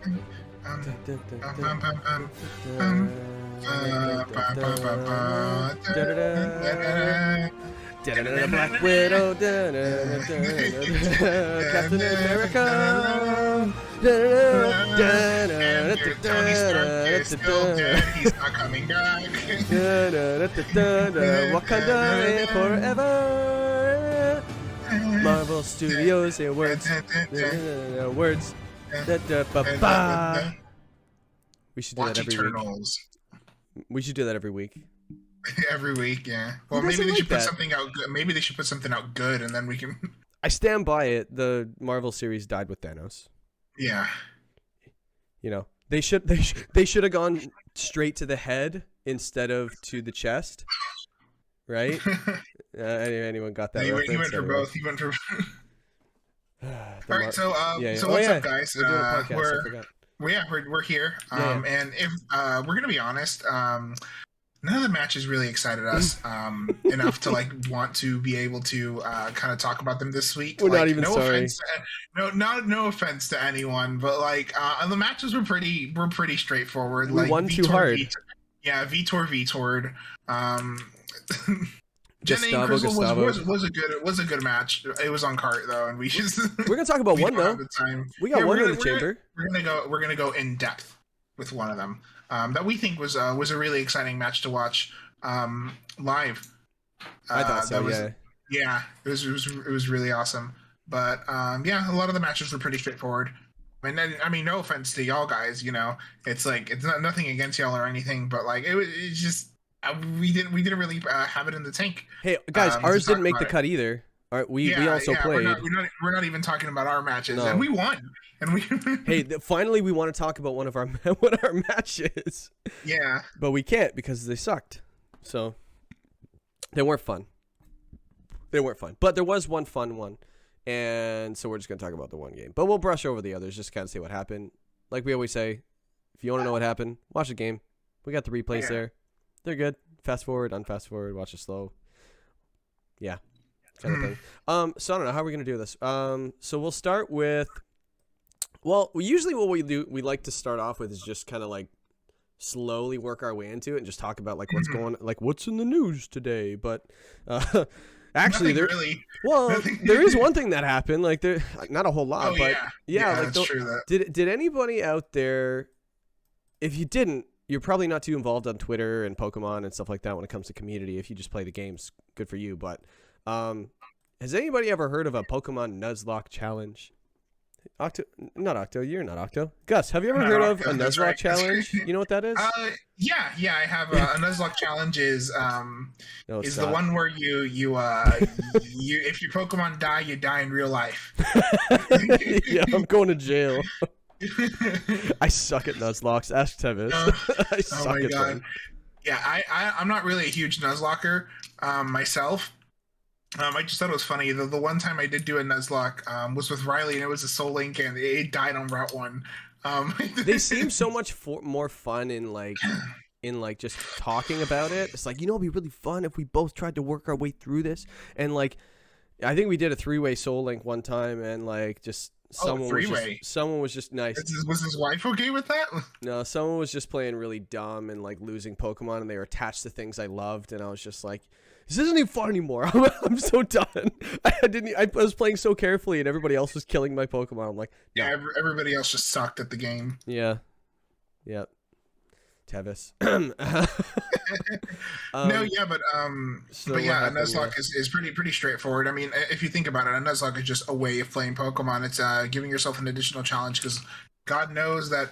Black Widow, Captain America, and Tony Stark is still dead. He's not coming back. Wakanda forever. Marvel Studios and words. Words. We should do Watch that every Eternals. week. We should do that every week. Every week, yeah. Well, maybe they should put something out good. Maybe they should put something out good, and then we can. I stand by it. The Marvel series died with Thanos. Yeah. You know, they should have gone straight to the head instead of to the chest, right? Anyone got that? He went for both. He went for. All right, so what's up, guys? We're doing a podcast. I forgot. We're here. And if we're gonna be honest, none of the matches really excited us enough to want to be able to kind of talk about them this week. We're not even sorry. No offense to anyone, but the matches were pretty straightforward. We won too hard. Vitor. Jenny and Crystal was a good match. It was on cart though, and we're gonna talk about one though. We got one in the chamber. We're gonna go in depth with one of them that we think was a really exciting match to watch live. I thought so. Yeah, it was really awesome. But a lot of the matches were pretty straightforward. I mean, no offense to y'all guys, it's not nothing against y'all or anything, but it's just. We didn't really have it in the tank. Hey guys, ours didn't make the cut either. We also played. We're not even talking about our matches, and we won. And we. Hey, finally, we want to talk about one of our matches. Yeah. But we can't because they sucked. So they weren't fun. But there was one fun one, and so we're just gonna talk about the one game. But we'll brush over the others just to kind of see what happened. Like we always say, if you want to know what happened, watch the game. We got the replays there. They're good. Fast forward, unfast forward, watch it slow. Yeah, kind of thing. So I don't know how we're gonna do this. So we'll start with. Well, usually what we do, we like to start off with is just kind of slowly work our way into it and just talk about what's going, what's in the news today. But actually, there is one thing that happened. Not a whole lot, but that's true. Did anybody out there? If you didn't. You're probably not too involved on Twitter and Pokemon and stuff like that when it comes to community. If you just play the games, good for you. But has anybody ever heard of a Pokemon Nuzlocke challenge? Not Octo. You're not Octo. Gus, have you ever heard of a Nuzlocke challenge? You know what that is? Yeah, I have. A Nuzlocke challenge is the one where you if your Pokemon die, you die in real life. Yeah, I'm going to jail. I suck at Nuzlocks. Ask Tevis. I suck at them. Yeah, I'm not really a huge Nuzlocker myself. I just thought it was funny. The one time I did do a Nuzlocke was with Riley, and it was a Soul Link, and it died on Route 1. They seem so much more fun in just talking about it. It's it'd be really fun if we both tried to work our way through this. And I think we did a 3-way Soul Link one time, and just. Someone was just nice. Was his wife okay with that? No, someone was just playing really dumb and losing Pokemon, and they were attached to things I loved, and I was just like, this isn't even fun anymore. I'm so done. I was playing so carefully, and everybody else was killing my Pokemon. I'm like, no. Yeah, everybody else just sucked at the game. Yeah. Tevis. A Nuzlocke is pretty straightforward. I mean, if you think about it, a Nuzlocke is just a way of playing Pokemon. It's giving yourself an additional challenge because God knows that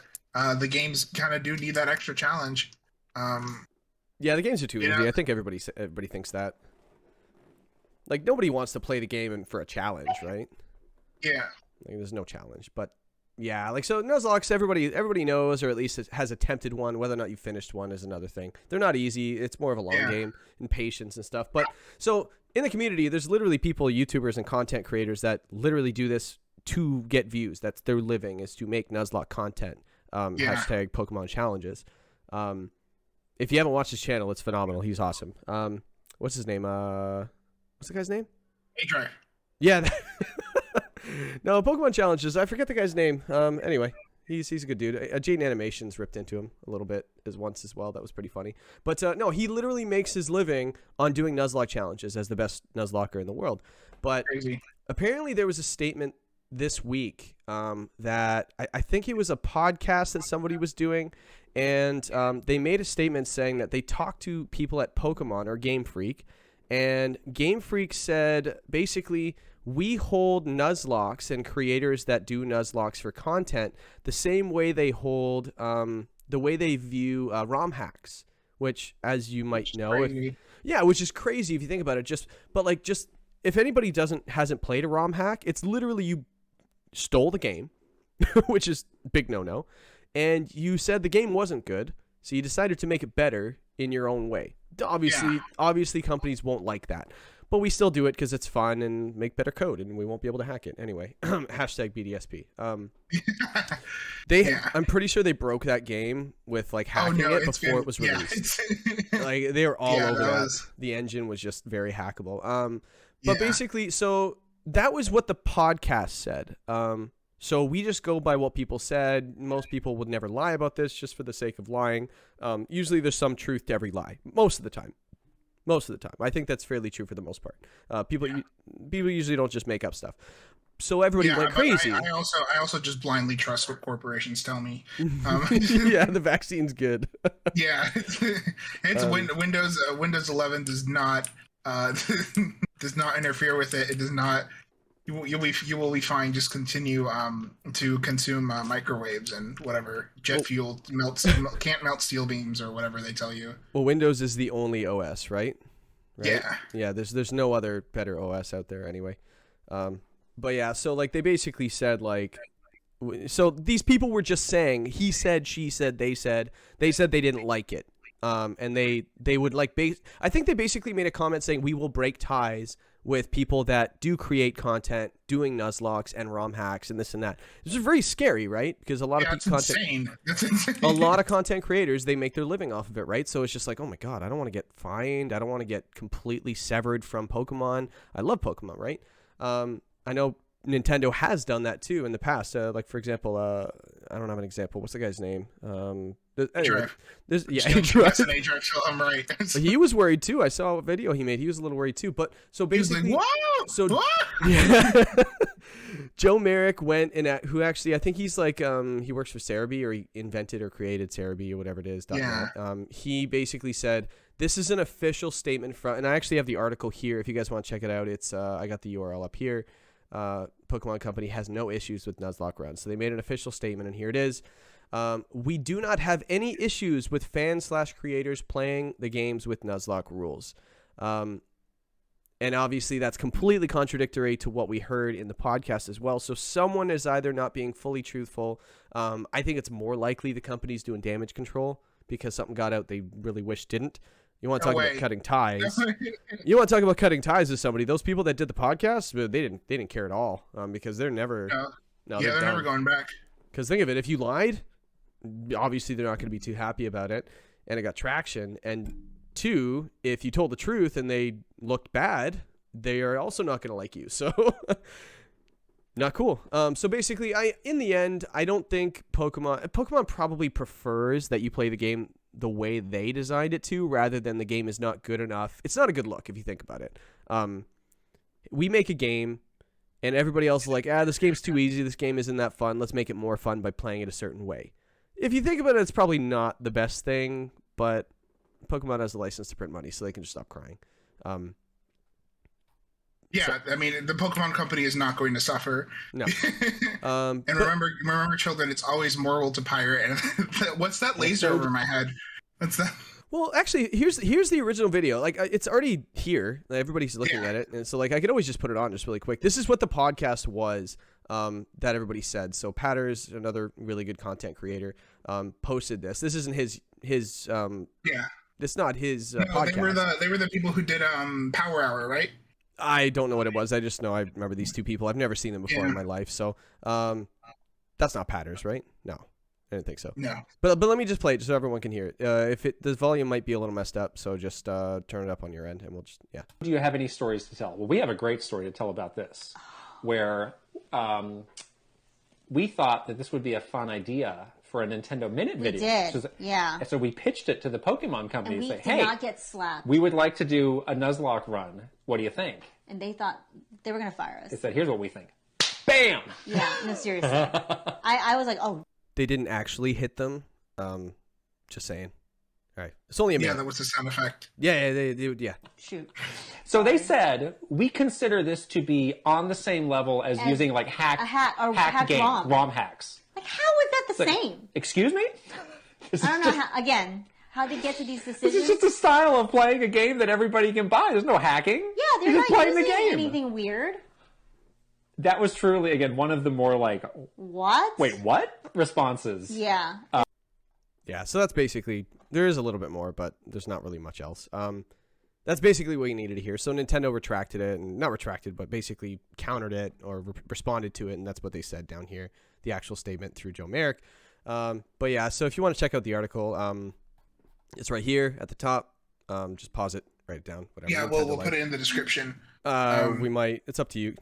the games kind of do need that extra challenge. Yeah, the games are too easy. I think everybody thinks that. Nobody wants to play the game for a challenge, right? Yeah. There's no challenge, but. Yeah, so Nuzlocks, everybody knows, or at least has attempted one. Whether or not you finished one is another thing. They're not easy. It's more of a long game and patience and stuff. But so in the community, there's literally people, YouTubers and content creators that literally do this to get views. That's their living, is to make Nuzlocke content. Hashtag Pokemon challenges. If you haven't watched his channel, it's phenomenal. He's awesome. What's his name? What's the guy's name? A-Try. Yeah. No, Pokemon challenges. I forget the guy's name. Anyway, He's a good dude. Jaden Animations ripped into him a little bit once as well. That was pretty funny. But no, he literally makes his living on doing Nuzlocke challenges as the best Nuzlocker in the world. But Crazy. apparently there was a statement this week that I think it was a podcast that somebody was doing, and they made a statement saying that they talked to people at Pokemon or Game Freak, and Game Freak said basically, we hold Nuzlocks and creators that do Nuzlocks for content the same way they hold the way they view ROM hacks, which, as you might know, which is crazy if you think about it. Just if anybody hasn't played a ROM hack, it's literally you stole the game, which is big no, and you said the game wasn't good, so you decided to make it better in your own way. Obviously, companies won't like that. But we still do it because it's fun and make better code, and we won't be able to hack it anyway. Hashtag BDSP. I'm pretty sure they broke that game with like hacking it before it was released. Like they were all over that. The engine was just very hackable. But basically, so that was what the podcast said. So we just go by what people said. Most people would never lie about this just for the sake of lying. Usually there's some truth to every lie. Most of the time. I think that's fairly true for the most part. People usually don't just make up stuff. So everybody went crazy. I also just blindly trust what corporations tell me. Yeah, the vaccine's good. Yeah, it's Windows 11 does not does not interfere with it. It does not. You will be fine. Just continue to consume microwaves and whatever jet fuel can't melt steel beams or whatever they tell you. Well, Windows is the only OS, right? Yeah. There's no other better OS out there anyway. But yeah, so like they basically said like, so these people were just saying he said, she said, they said they didn't like it. And they would like I think they basically made a comment saying we will break ties with people that do create content doing Nuzlocks and ROM hacks and this and that. This is very scary, right? Because a lot of content, that's insane. A lot of content creators, they make their living off of it, right? So it's just like, oh my god, I don't want to get fined. I don't want to get completely severed from Pokemon. I love Pokemon, right? I know Nintendo has done that too in the past. Like for example, I don't have an example. What's the guy's name? Anyway, I'm right. He was worried too. I saw a video he made. He was a little worried too. But so basically, he was like, what? Yeah. Joe Merrick went and who actually I think he's like he works for Cerebi, or he invented or created Cerebi or whatever it is. Yeah. He basically said this is an official statement from, and I actually have the article here if you guys want to check it out. It's I got the URL up here. Pokemon Company has no issues with Nuzlocke runs. So they made an official statement, and here it is. We do not have any issues with fans/creators playing the games with Nuzlocke rules. And obviously that's completely contradictory to what we heard in the podcast as well. So someone is either not being fully truthful. I think it's more likely the company's doing damage control because something got out they really wish didn't. You want to talk about cutting ties? You want to talk about cutting ties with somebody? Those people that did the podcast, they didn't care at all because they're never. They're never going back. Because think of it, if you lied, obviously they're not going to be too happy about it, and it got traction. And two, if you told the truth and they looked bad, they are also not going to like you. So not cool. So basically, in the end, I don't think Pokemon probably prefers that you play the game the way they designed it to, rather than the game is not good enough. It's not a good look if you think about it. We make a game and everybody else is like, this game's too easy. This game isn't that fun. Let's make it more fun by playing it a certain way. If you think about it, it's probably not the best thing, but Pokemon has a license to print money, so they can just stop crying. I mean, the Pokemon Company is not going to suffer. No. And remember, children, it's always moral to pirate. And what's that laser over my head? What's that? Well, actually, here's the original video. Like, it's already here. Everybody's looking at it, and so like I could always just put it on just really quick. This is what the podcast was that everybody said. So Patters, another really good content creator, posted this. This isn't his. It's not his podcast. They were the people who did Power Hour, right? I don't know what it was. I just know I remember these two people. I've never seen them before in my life. So that's not Patters, right? No, I didn't think so. No. But let me just play it just so everyone can hear it. The volume might be a little messed up, so just turn it up on your end, and we'll just Do you have any stories to tell? Well, we have a great story to tell about this, where we thought that this would be a fun idea for a Nintendo Minute video. We did, yeah. So we pitched it to the Pokemon company And and we say, did hey, not get slapped. we would like to do a Nuzlocke run. What do you think? And they thought they were going to fire They us. said, here's what we think. Bam! Yeah, no, seriously. I was like, oh. They didn't actually hit them. Just saying. All right. It's only a minute. Yeah, that was the sound effect. Yeah, yeah. Shoot. So they said, we consider this to be on the same level as using like hack game, ROM hacks. Like, how is that the Like, same? excuse me? I don't know, how they get to these decisions. This is just a style of playing a game that everybody can buy. There's no hacking. Yeah, they're You're not just playing using the game. anything weird. That was truly, again, one of the more like, What? wait, what? Responses. Yeah. Yeah, so that's basically, there is a little bit more, but there's not really much else. That's basically what you needed to hear. So Nintendo retracted it, and not retracted, but basically countered it or responded to it, and that's what they said down here, the actual statement through Joe Merrick. But yeah, so if you want to check out the article, it's right here at the top. Just pause it, write it down, whatever. Yeah, we'll put it in the description. We might, it's up to you.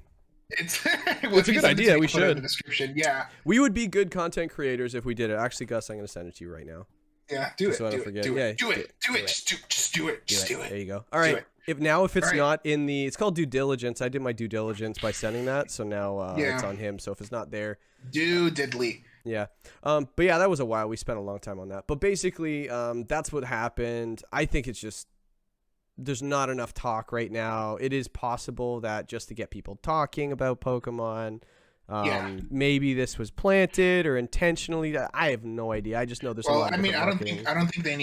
It's a good idea. We should. In the description. Yeah. We would be good content creators if we did it. Actually, Gus, I'm going to send it to you right now. Yeah, do it. So I don't forget. Yeah, do it. Just do it. There you go. All right. If it's not in the, it's called due diligence. I did my due diligence by sending that, so now it's on him. So if it's not there, do diddly. Yeah. But yeah, that was a while. We spent a long time on that. But basically, that's what happened. I think it's just, there's not enough talk right now. It is possible that just to get people talking about Pokemon, maybe this was planted or intentionally. I have no idea. I just know there's a lot of marketing. I don't think they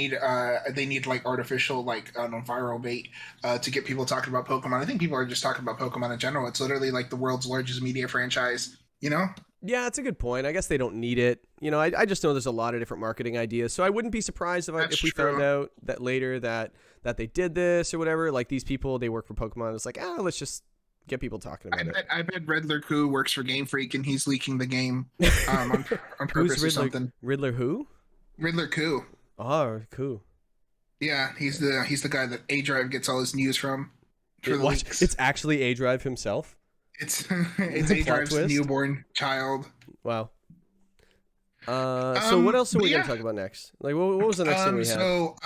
need like artificial like viral bait to get people talking about Pokemon. I think people are just talking about Pokemon in general. It's literally like the world's largest media franchise, you know? Yeah, that's a good point. I guess they don't need it. You know, I just know there's a lot of different marketing ideas. So I wouldn't be surprised if we found out that later that they did this or whatever. Like these people, they work for Pokemon. It's like, let's just get people talking about it. I bet Riddler Koo works for Game Freak and he's leaking the game on purpose or something. Riddler who? Riddler Koo. Oh, cool. Yeah, he's the guy that A Drive gets all his news from. It's actually A Drive himself. It's A Drive's newborn child. Wow. So what else are we going to talk about next? Like, what was the next thing we had? So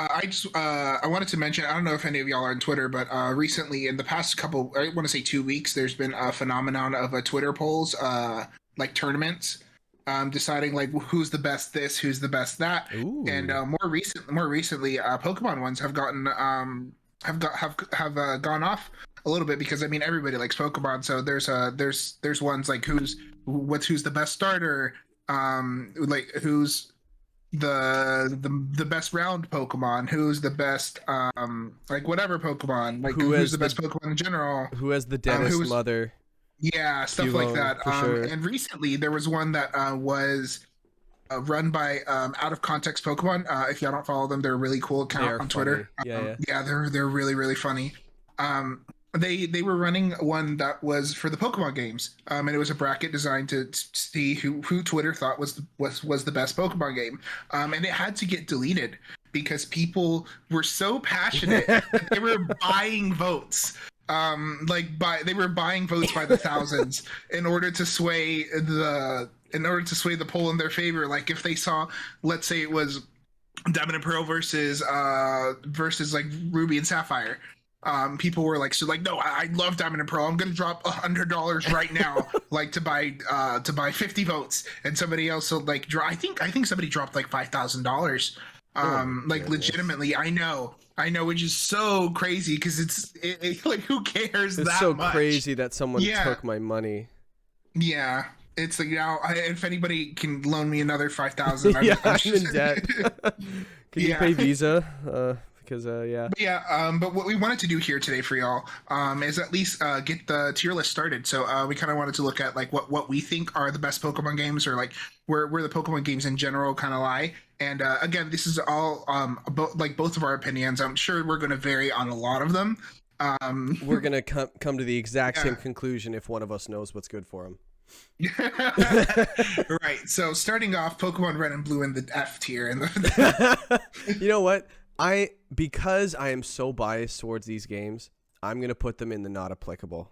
I wanted to mention, I don't know if any of y'all are on Twitter, but recently in the past couple, I want to say 2 weeks, there's been a phenomenon of Twitter polls, like tournaments, deciding like who's the best this, who's the best that. Ooh. And more recently, Pokemon ones have gotten have gone off a little bit because I mean everybody likes Pokemon, so there's ones like who's the best starter, like who's the best round Pokemon, who's the best like whatever Pokemon, like who's the best Pokemon in general, who has the dentist mother, stuff like that. Sure. And recently there was one that was run by Out of Context Pokemon. If y'all don't follow them, they're a really cool account on Twitter. Yeah. They're really, really funny. They were running one that was for the Pokemon games, and it was a bracket designed to see who Twitter thought was the best Pokemon game, and it had to get deleted because people were so passionate that they were buying votes. They were buying votes by the thousands in order to sway the poll in their favor. Like if they saw, let's say it was Diamond and Pearl versus like Ruby and Sapphire, people were like, no, I love Diamond and Pearl. I'm gonna drop $100 right now, like to buy 50 votes. And somebody else will like I think somebody dropped like $5,000. Like legitimately, I know, which is so crazy because it's like who cares it's that so much? Crazy that someone took my money. Yeah. It's like now, if anybody can loan me another 5,000, I'm in debt. Can you pay Visa? Because but what we wanted to do here today for y'all is at least get the tier list started. So we kind of wanted to look at like what we think are the best Pokemon games, or like where the Pokemon games in general kind of lie. And again, this is all like both of our opinions. I'm sure we're going to vary on a lot of them. We're going to come to the exact same conclusion if one of us knows what's good for them. Right. So starting off, Pokemon Red and Blue in the F tier. You know what? Because I am so biased towards these games, I'm going to put them in the not applicable.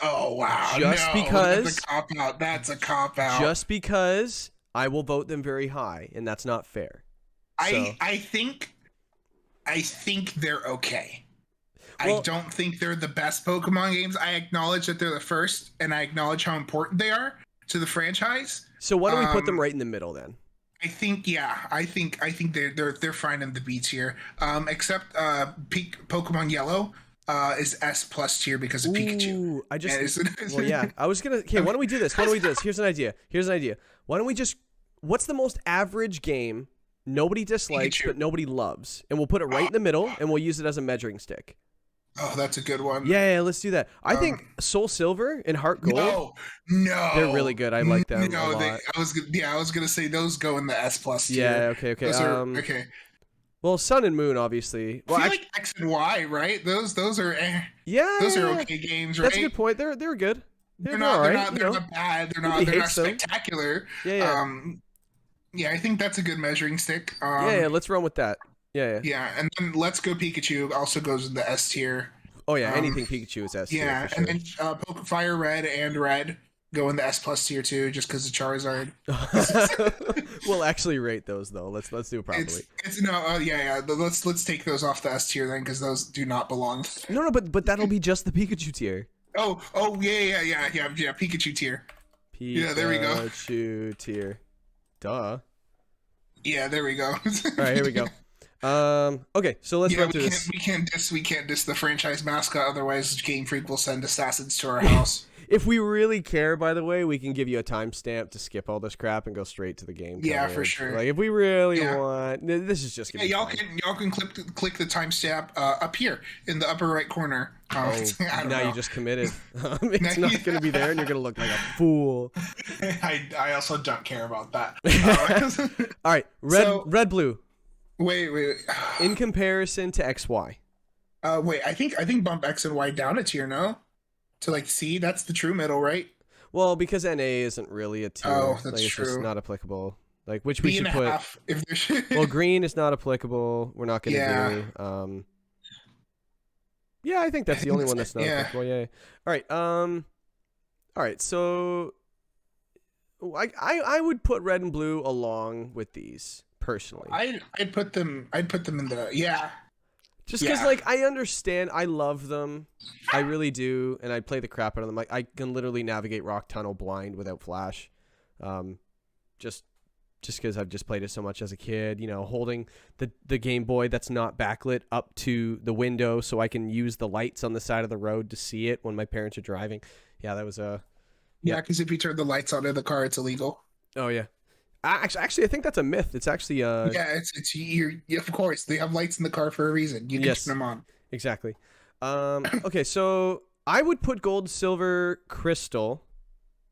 Oh wow! Just No, because that's a cop out. That's a cop out. Just because I will vote them very high, and that's not fair. So, I think they're okay. Well, I don't think they're the best Pokemon games. I acknowledge that they're the first, and I acknowledge how important they are to the franchise. so why don't we put them right in the middle then? I think they're fine in the B tier. Except Pokemon Yellow is S plus tier because of Pikachu. Well, yeah. I was gonna. Okay, why don't we do this? Here's an idea. Why don't we just? What's the most average game nobody dislikes Pikachu. but nobody loves, and we'll put it right in the middle, and we'll use it as a measuring stick. Oh, that's a good one. Yeah, let's do that. I think Soul Silver and Heart Gold. No, they're really good. I like them a lot. I was gonna say those go in the S plus tier. Yeah, okay. Those are, okay. Well, Sun and Moon, obviously. Well, I feel like X and Y, right? Those are those are okay games, right? That's a good point. They're good. They're not bad. They're not spectacular. Yeah, I think that's a good measuring stick. Let's run with that. Yeah, and then Let's Go Pikachu also goes in the S tier. Oh yeah, anything Pikachu is S tier. Yeah, for sure. and then Fire Red and Red go in the S plus tier too, just because of Charizard. We'll actually rate those though. Let's do it properly. Let's take those off the S tier then, because those do not belong. No, but that'll be just the Pikachu tier. Yeah. Pikachu tier. Yeah, there we go. Pikachu tier. Duh. Yeah, there we go. All right, here we go. Okay, so let's run through this. We can't diss the franchise mascot, otherwise Game Freak will send assassins to our house. If we really care, by the way, we can give you a timestamp to skip all this crap and go straight to the game. Yeah, for sure. Like if we really want, this is just gonna be y'all fun. can click the timestamp up here in the upper right corner. Now you just committed. It's not gonna be there, and you're gonna look like a fool. I also don't care about that. All right, red blue. Wait. In comparison to XY. Wait, I think bump X and Y down a tier, no? To like C, that's the true middle, right? Well, because NA isn't really a tier. Oh, that's it's true. Just not applicable. Like which B we should and put. A half, if there's... Well, green is not applicable. We're not gonna do. Yeah, I think that's the only one that's not applicable. Yeah. All right. So, I would put red and blue along with these personally. I'd put them in the Just because, like, I understand, I love them, I really do, and I play the crap out of them. Like, I can literally navigate Rock Tunnel blind without flash, just because I've just played it so much as a kid. You know, holding the Game Boy that's not backlit up to the window so I can use the lights on the side of the road to see it when my parents are driving. Yeah, that was a because if you turn the lights on in the car, it's illegal. Oh yeah. Actually, I think that's a myth. It's actually of course they have lights in the car for a reason. You can turn them on. Exactly. Okay, so I would put gold, silver, crystal.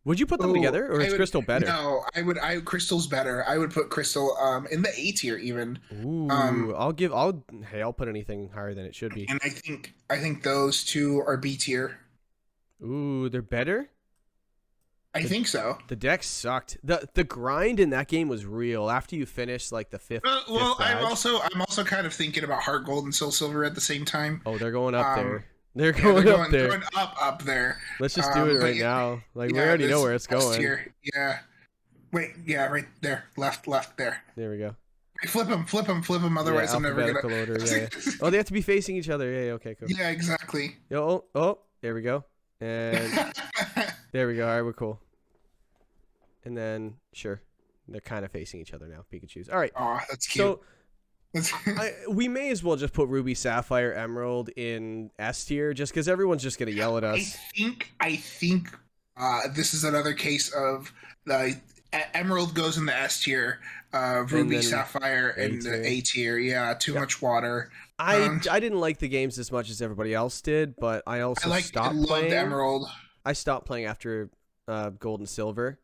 Would you put them together, or is crystal better? No, crystal's better. I would put crystal in the A tier even. Ooh, I'll put anything higher than it should be. And I think those two are B tier. Ooh, they're better? I think so. The deck sucked. The grind in that game was real. After you finish like the fifth. Well, fifth badge, I'm also kind of thinking about Heart Gold and Soul Silver at the same time. Oh, they're going up there. They're going up there. Going up there. Let's just do it right now. Like we already know where it's going. Yeah. Wait. Yeah. Right there. Left. There. There we go. Flip them. Otherwise, I'm never gonna. Order, Oh, they have to be facing each other. Yeah. Okay. Cool. Yeah. Exactly. Oh. There we go. And there we go. All right, we're cool. And then, sure, they're kind of facing each other now. Pikachu's. All right. Oh, that's cute. So we may as well just put Ruby, Sapphire, Emerald in S tier, just because everyone's just gonna yell at us. I think this is another case of the Emerald goes in the S tier, Ruby, Sapphire in the A tier. Yeah, too much water. I didn't like the games as much as everybody else did, but I also stopped playing. Emerald. I stopped playing after Gold and Silver,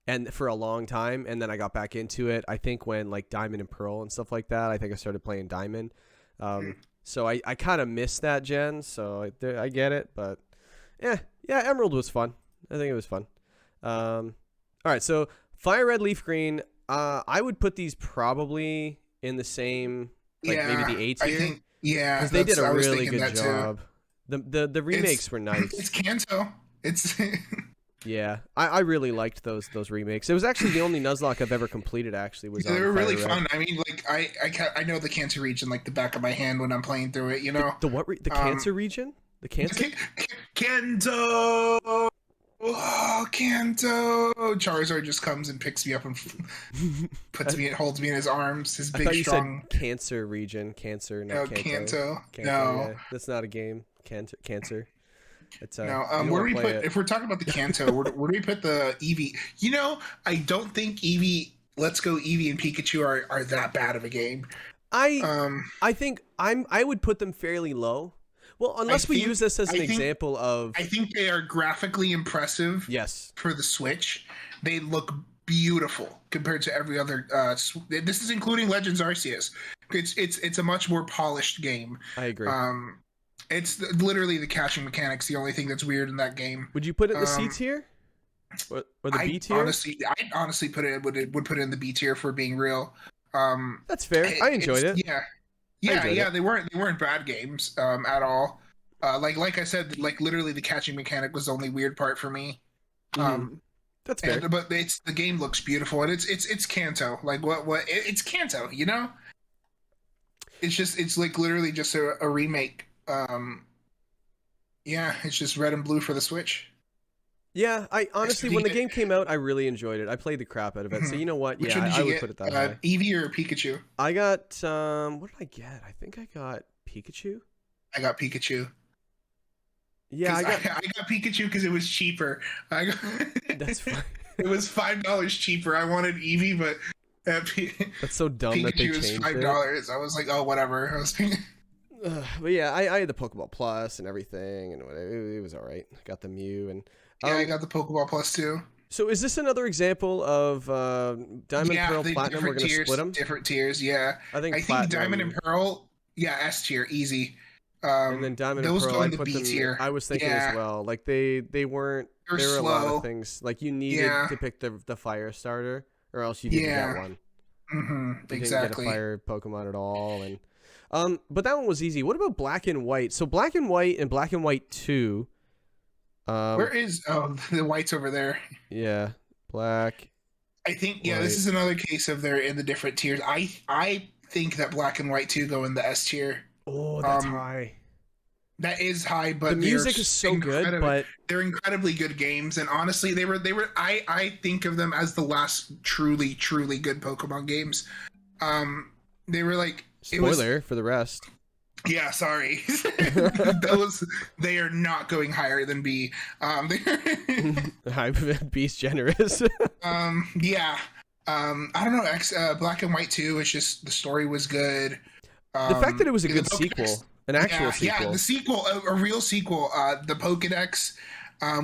and for a long time, and then I got back into it. I think when like Diamond and Pearl and stuff like that, I think I started playing Diamond. So I kind of missed that gen. So I get it, but yeah, Emerald was fun. I think it was fun. All right, so Fire Red, Leaf Green. I would put these probably in the same. Like maybe the A tier. I think, because they did a really good job. The remakes were nice. It's Kanto. It's yeah, I really liked those remakes. It was actually the only Nuzlocke I've ever completed. Actually, was they were really Fire Red. fun. I mean, like I know the Kanto region like the back of my hand when I'm playing through it. You know The what? The Cancer region? The Cancer? Kanto. Oh, Kanto! Charizard just comes and picks me up and holds me in his arms. His big, strong. Said Cancer region. Cancer, not Kanto. Kanto. No, yeah. That's not a game. Cancer. It's no. Where do we put? If we're talking about the Kanto, where do we put the Eevee? You know, I don't think Eevee. Let's Go Eevee and Pikachu are that bad of a game. I think I would put them fairly low. Well, unless we use this as an example of... I think they are graphically impressive. Yes. For the Switch. They look beautiful compared to every other... this is including Legends Arceus. It's a much more polished game. I agree. It's literally the catching mechanics the only thing that's weird in that game. Would you put it in the C tier? Or the B tier? I'd honestly put it would in the B tier for being real. That's fair. I enjoyed it. Yeah. They weren't bad games at all. Like I said, like literally the catching mechanic was the only weird part for me. That's fair. But the game looks beautiful and it's Kanto. Like it's Kanto, you know? It's like literally just a remake. Yeah, it's just red and blue for the Switch. Yeah, I honestly, when the game came out, I really enjoyed it. I played the crap out of it. So you know what? Which I would put it that high. Eevee or Pikachu? I got what did I get? I think I got Pikachu. I got Pikachu. Yeah, I got Pikachu because it was cheaper. That's fine. It was $5 cheaper. I wanted Eevee, but that's so dumb Pikachu that they was changed $5. I was like, oh, whatever. I was but yeah, I had the Pokeball Plus and everything, and it was all right. Got the Mew and. Yeah, I got the Pokeball Plus too. So is this another example of Diamond, Pearl, Platinum? We're going to split them? Different tiers, yeah. I think Diamond and Pearl, yeah, S tier, easy. And then Diamond and Pearl, I put them tier. I was thinking as well. Like they weren't. There were a lot of things. Like you needed to pick the fire starter, or else you didn't get one. Mm-hmm. You didn't get a fire Pokemon at all, and but that one was easy. What about Black and White? So Black and White and Black and White 2. Where is the white's over there? Yeah, black. I think this is another case of they're in the different tiers. I think that Black and White 2 go in the S tier. Oh, that's high. That is high, but the music is so good. But they're incredibly good games, and honestly, they were. I think of them as the last truly good Pokemon games. They were like spoiler for the rest. Yeah, sorry. They are not going higher than B. B's generous. Yeah. I don't know. Black and White 2. It's just the story was good. The fact that it was a good sequel, an actual sequel. Yeah, the sequel, a real sequel. The Pokédex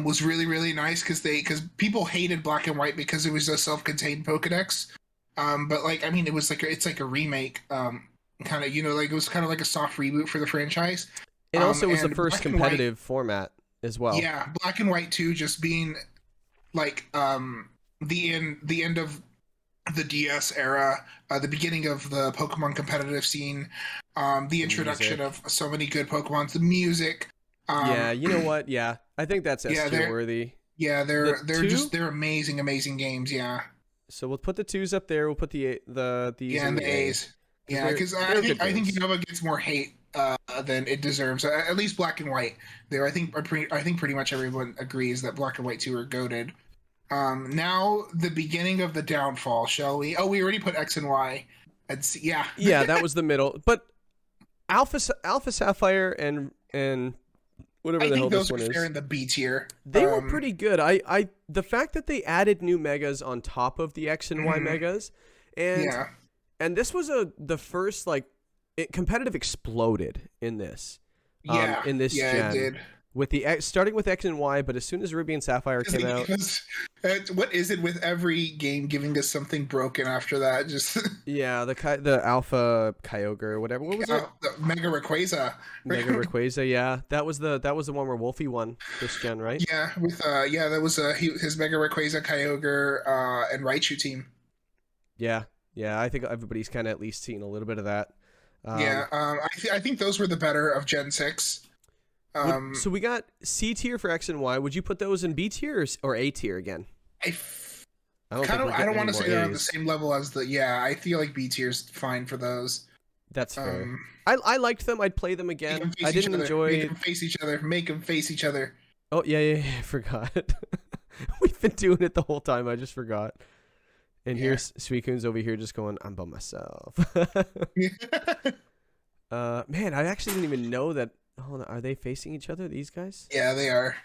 was really nice because people hated Black and White because it was a self-contained Pokédex. But like, I mean, it's like a remake. Kind of, like it was kind of like a soft reboot for the franchise. It also was the first competitive format as well. Yeah, Black and White 2 just being like the end of the DS era, the beginning of the Pokemon competitive scene, the introduction of so many good Pokemon, the music. Yeah, you know what? Yeah, I think that's S-tier worthy. Yeah, they're amazing games. Yeah. So we'll put the 2s up there. We'll put the E's and the A's. Yeah, because I think Unova gets more hate than it deserves. At least Black and White. There, I think pretty much everyone agrees that Black and White 2 are goated. Now the beginning of the downfall, shall we? Oh, we already put X and Y. Yeah. Yeah, that was the middle. But Alpha Sapphire and whatever the hell this one is. I think those are in the B tier. They were pretty good. The fact that they added new megas on top of the X and Y megas, and this was the first competitive exploded in this. In this gen. It did. With starting with X and Y, but as soon as Ruby and Sapphire came out, what is it with every game giving us something broken after that? Just the Alpha Kyogre, whatever. What was it? The Mega Rayquaza. Mega Rayquaza, yeah. That was the one where Wolfie won this gen, right? Yeah, with that was his Mega Rayquaza, Kyogre, and Raichu team. Yeah, I think everybody's kind of at least seen a little bit of that. I think those were the better of Gen 6. So we got C tier for X and Y. Would you put those in B tier or A tier again? I don't want to say they're on the same level as I feel like B tier's fine for those. That's fair. I liked them. I'd play them again. I didn't enjoy. Make them face each other. Make them face each other. Oh yeah. I forgot. We've been doing it the whole time. I just forgot. And here's Suikun's over here just going, I'm by myself. Man, I actually didn't even know that. Hold on, are they facing each other, these guys? Yeah, they are.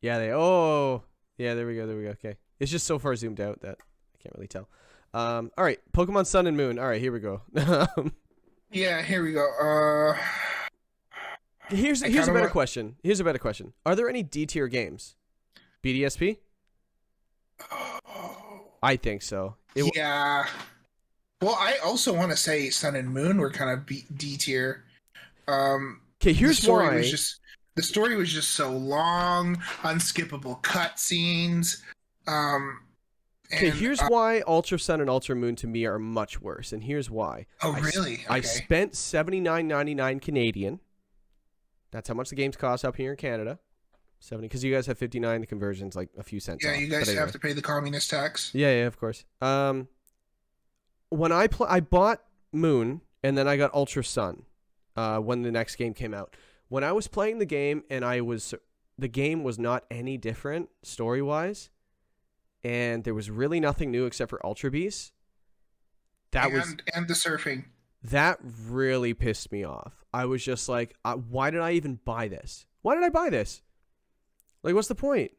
Yeah, there we go. Okay. It's just so far zoomed out that I can't really tell. All right, Pokemon Sun and Moon. All right, here we go. Yeah, here we go. Here's a better question. Here's a better question. Are there any D tier games? BDSP? I think so. Yeah. Well, I also want to say Sun and Moon were kind of D tier. Okay, here's why. The story was just so long, unskippable cutscenes. Okay, here's why Ultra Sun and Ultra Moon to me are much worse, and here's why. Oh, really? Okay. I spent $79.99 Canadian. That's how much the games cost up here in Canada. 70, because you guys have 59. The conversion's like a few cents. Yeah, off. You guys have to pay the communist tax. Yeah, of course. When I bought Moon, and then I got Ultra Sun, when the next game came out. When I was playing the game, and the game was not any different story wise. And there was really nothing new except for Ultra Beasts. And the surfing. That really pissed me off. I was just like, why did I even buy this? Why did I buy this? Like, what's the point?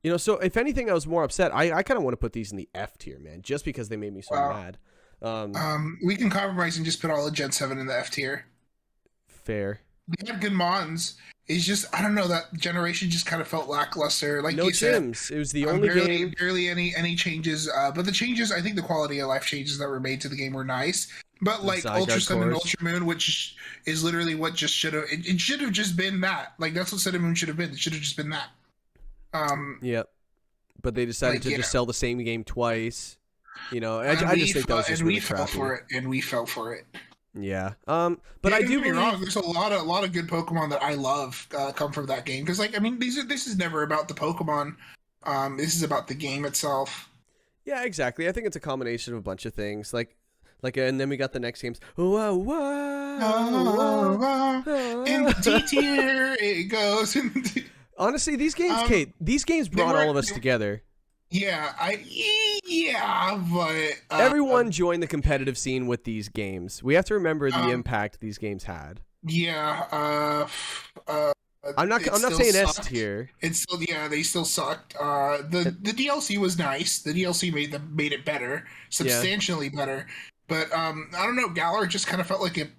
You know, so if anything, I was more upset. I kind of want to put these in the F tier, man, just because they made me so mad. We can compromise and just put all of Gen 7 in the F tier. Fair. They had good mons. It's just, I don't know, that generation just kind of felt lackluster. Like no you said, gyms. It was the only game. Barely any changes. But the changes, I think the quality of life changes that were made to the game were nice. But like Ultra Sun and Ultra Moon, which is literally what just should have, it should have just been that. Like that's what Sun and Moon should have been. It should have just been that. Yep. But they decided to just sell the same game twice. You know, I just think that was just really crappy. And we fell for it. Yeah. But I do believe there's a lot of good Pokemon that I love come from that game, because like I mean this is never about the Pokemon. This is about the game itself. Yeah, exactly. I think it's a combination of a bunch of things. Like and then we got the next games. Whoa. In the D tier it goes. Honestly, these games, Kate, these games brought all of us together. Yeah, but everyone joined the competitive scene with these games. We have to remember the impact these games had. Yeah, I'm not saying sucked. S tier. It's still they still sucked. The DLC was nice. The DLC made it better, substantially better. But I don't know. Galar just kind of felt like it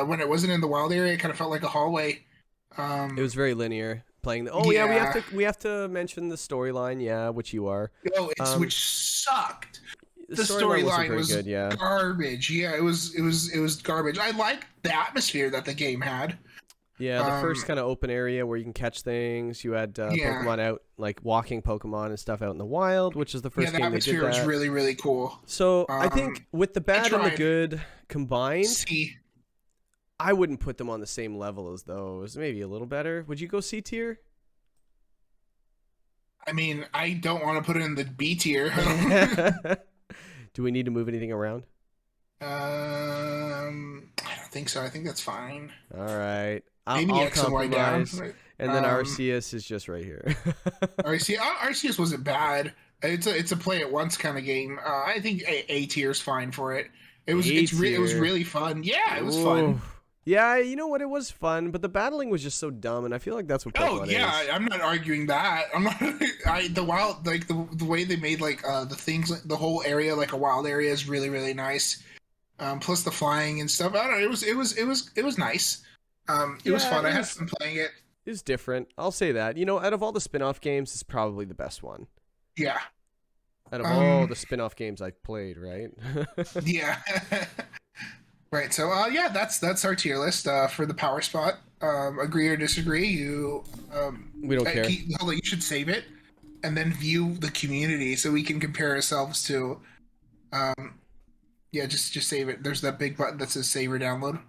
when it wasn't in the wild area. It kind of felt like a hallway. It was very linear. Playing we have to mention the storyline, which you are. Which sucked. The storyline was good, garbage. Yeah, it was garbage. I liked the atmosphere that the game had. Yeah, the first kind of open area where you can catch things. You had Pokemon out, like walking Pokemon and stuff out in the wild, which is the first game they did that. The atmosphere was really, really cool. So I think with the bad and the good combined, I wouldn't put them on the same level as those. Maybe a little better. Would you go C tier? I mean, I don't want to put it in the B tier. Do we need to move anything around? I don't think so. I think that's fine. All right. Maybe I'll X and Y down. And then Arceus is just right here. Arceus wasn't bad. It's a play at once kind of game. I think A tier is fine for it. It was really fun. Yeah, it was fun. Yeah, you know what? It was fun, but the battling was just so dumb, and I feel like that's what Pokemon is. I'm not arguing that. I'm not. The way they made the things, the whole area like a wild area is really, really nice. Plus the flying and stuff. I don't know. It was nice. It was fun. I had fun playing it. It was different. I'll say that. You know, out of all the spin-off games, it's probably the best one. Yeah. Out of all the spin-off games I've played, right? Yeah. Right, so that's our tier list for the power spot. Agree or disagree? We don't care. Hold on, you should save it, and then view the community so we can compare ourselves to. Just save it. There's that big button that says save or download.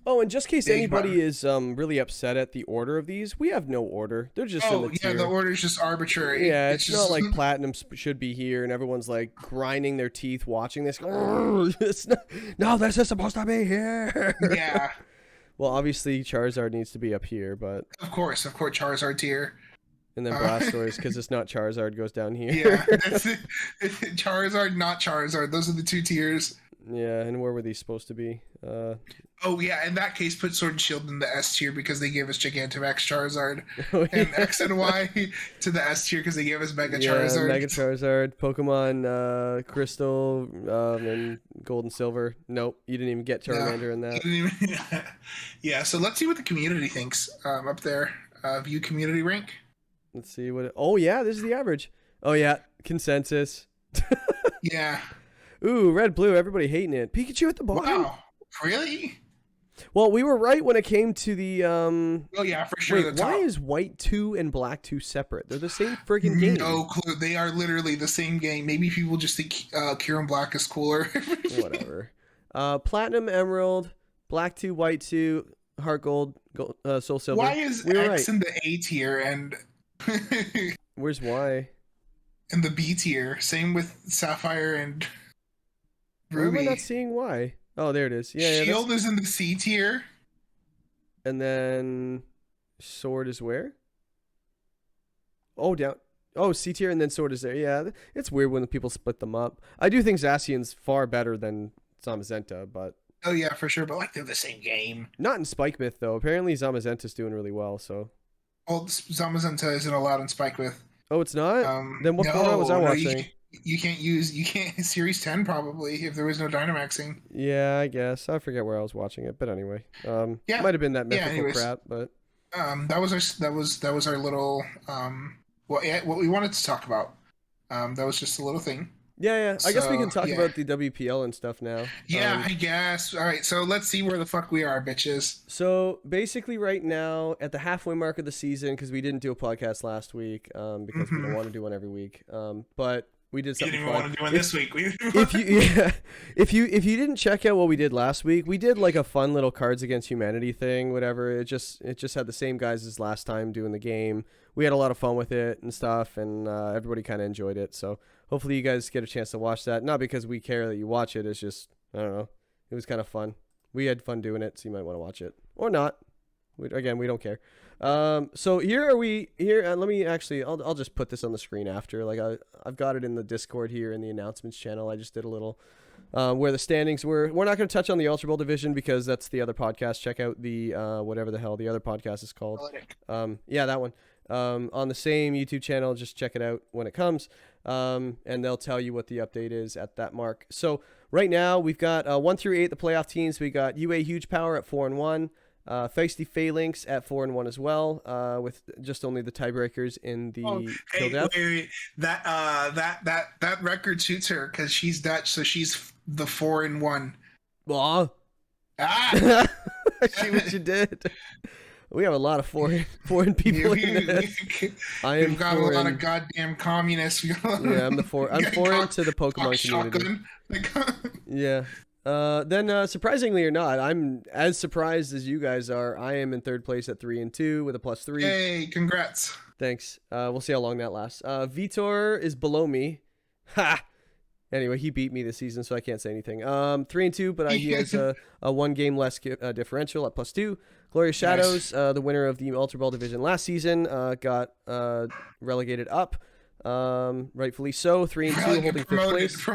Oh, and just in case Big anybody button. is really upset at the order of these, we have no order. They're just in the tier. The order's just arbitrary. Yeah, it's not just like Platinum should be here, and everyone's like grinding their teeth watching this. It's not, no, this is supposed to be here. Yeah. Well, obviously Charizard needs to be up here, but Of course, Charizard's here. and then Blastoise, because it's not Charizard, goes down here. Yeah, that's it. Charizard, not Charizard. Those are the two tiers. Yeah, and where were these supposed to be? Oh yeah, in that case, put Sword and Shield in the S tier because they gave us Gigantamax Charizard, Oh, and yeah. X and Y to the S tier because they gave us Mega Yeah, Charizard. Mega Charizard, Pokemon Crystal, and Gold and Silver. Nope, you didn't even get Charmander in that. Yeah, so let's see what the community thinks up there. View community rank. Let's see what. Oh yeah, this is the average. Oh yeah, consensus. Yeah. Ooh, red, blue. Everybody hating it. Pikachu at the bottom. Wow. Really? Well, we were right when it came to the. Oh yeah, for sure. Wait, why is White 2 and Black 2 separate? They're the same freaking game. No clue. They are literally the same game. Maybe people just think Kieran Black is cooler. Whatever. Platinum, Emerald, Black 2, White 2, Heart Gold, Soul Silver. Why is we were X right. in the A tier and Where's Y? in the B tier? Same with Sapphire and Why am I Ruby. not seeing Y? Oh, there it is. Yeah, Shield is in the C tier. and then Sword is where? Oh, down. Oh, C tier, and then Sword is there. Yeah, it's weird when people split them up. I do think Zacian's far better than Zamazenta, but Oh yeah, for sure. But like they're the same game. not in Spike Myth though. Apparently Zamazenta's doing really well. So. Well, Zamazenta isn't allowed in Spike with. Oh, it's not. Then what format was I watching? You can't Series 10 probably if there was no Dynamaxing. Yeah, I guess I forget where I was watching it, but anyway, Yeah. might have been that mythical anyways. crap, but That was our little what we wanted to talk about. That was just a little thing. yeah. I guess we So, can talk yeah. about the WPL and stuff now. Yeah, I guess. All right, so let's see where the fuck we are, bitches. So basically, right now at the halfway mark of the season, because we didn't do a podcast last week, because we don't want to do one every week, but we did You something didn't even fun. want to do one this week. If you didn't check out what we did last week, we did like a fun little Cards Against Humanity thing, whatever. It just had the same guys as last time doing the game. We had a lot of fun with it and stuff, and everybody kind of enjoyed it. So hopefully you guys get a chance to watch that. Not because we care that you watch it. It's just, I don't know. It was kind of fun. We had fun doing it, so you might want to watch it or not. We don't care. So here are we here. Let me actually, I'll just put this on the screen after. Like I've got it in the Discord here in the announcements channel. I just did a little where the standings were. We're not going to touch on the Ultra Bowl division because that's the other podcast. Check out the whatever the hell the other podcast is called. Yeah, that one. On the same YouTube channel. Just check it out when it comes. And they'll tell you what the update is at that mark. So right now we've got 1 through 8 the playoff teams. We got UA Huge Power at 4-1. Feisty Phalanx at 4-1 as well, with just only the tiebreakers in the kill death. Wait. That record suits her because she's Dutch, so she's the 4-1. Aw. Ah, I see what you did. We have a lot of foreign people in this. I am we've got foreign. a lot of goddamn communists. Yeah, I'm foreign to the Pokemon community. Yeah. Then surprisingly or not, I'm as surprised as you guys are. I am in third place at 3-2 with a +3. Hey, congrats. Thanks. We'll see how long that lasts. Vitor is below me. Ha! Anyway, he beat me this season, so I can't say anything. 3-2, but he has a 1 game less differential at +2. Glorious Shadows, the winner of the Ultra Ball division last season, got relegated up. Rightfully so. 3-2, holding 5th place.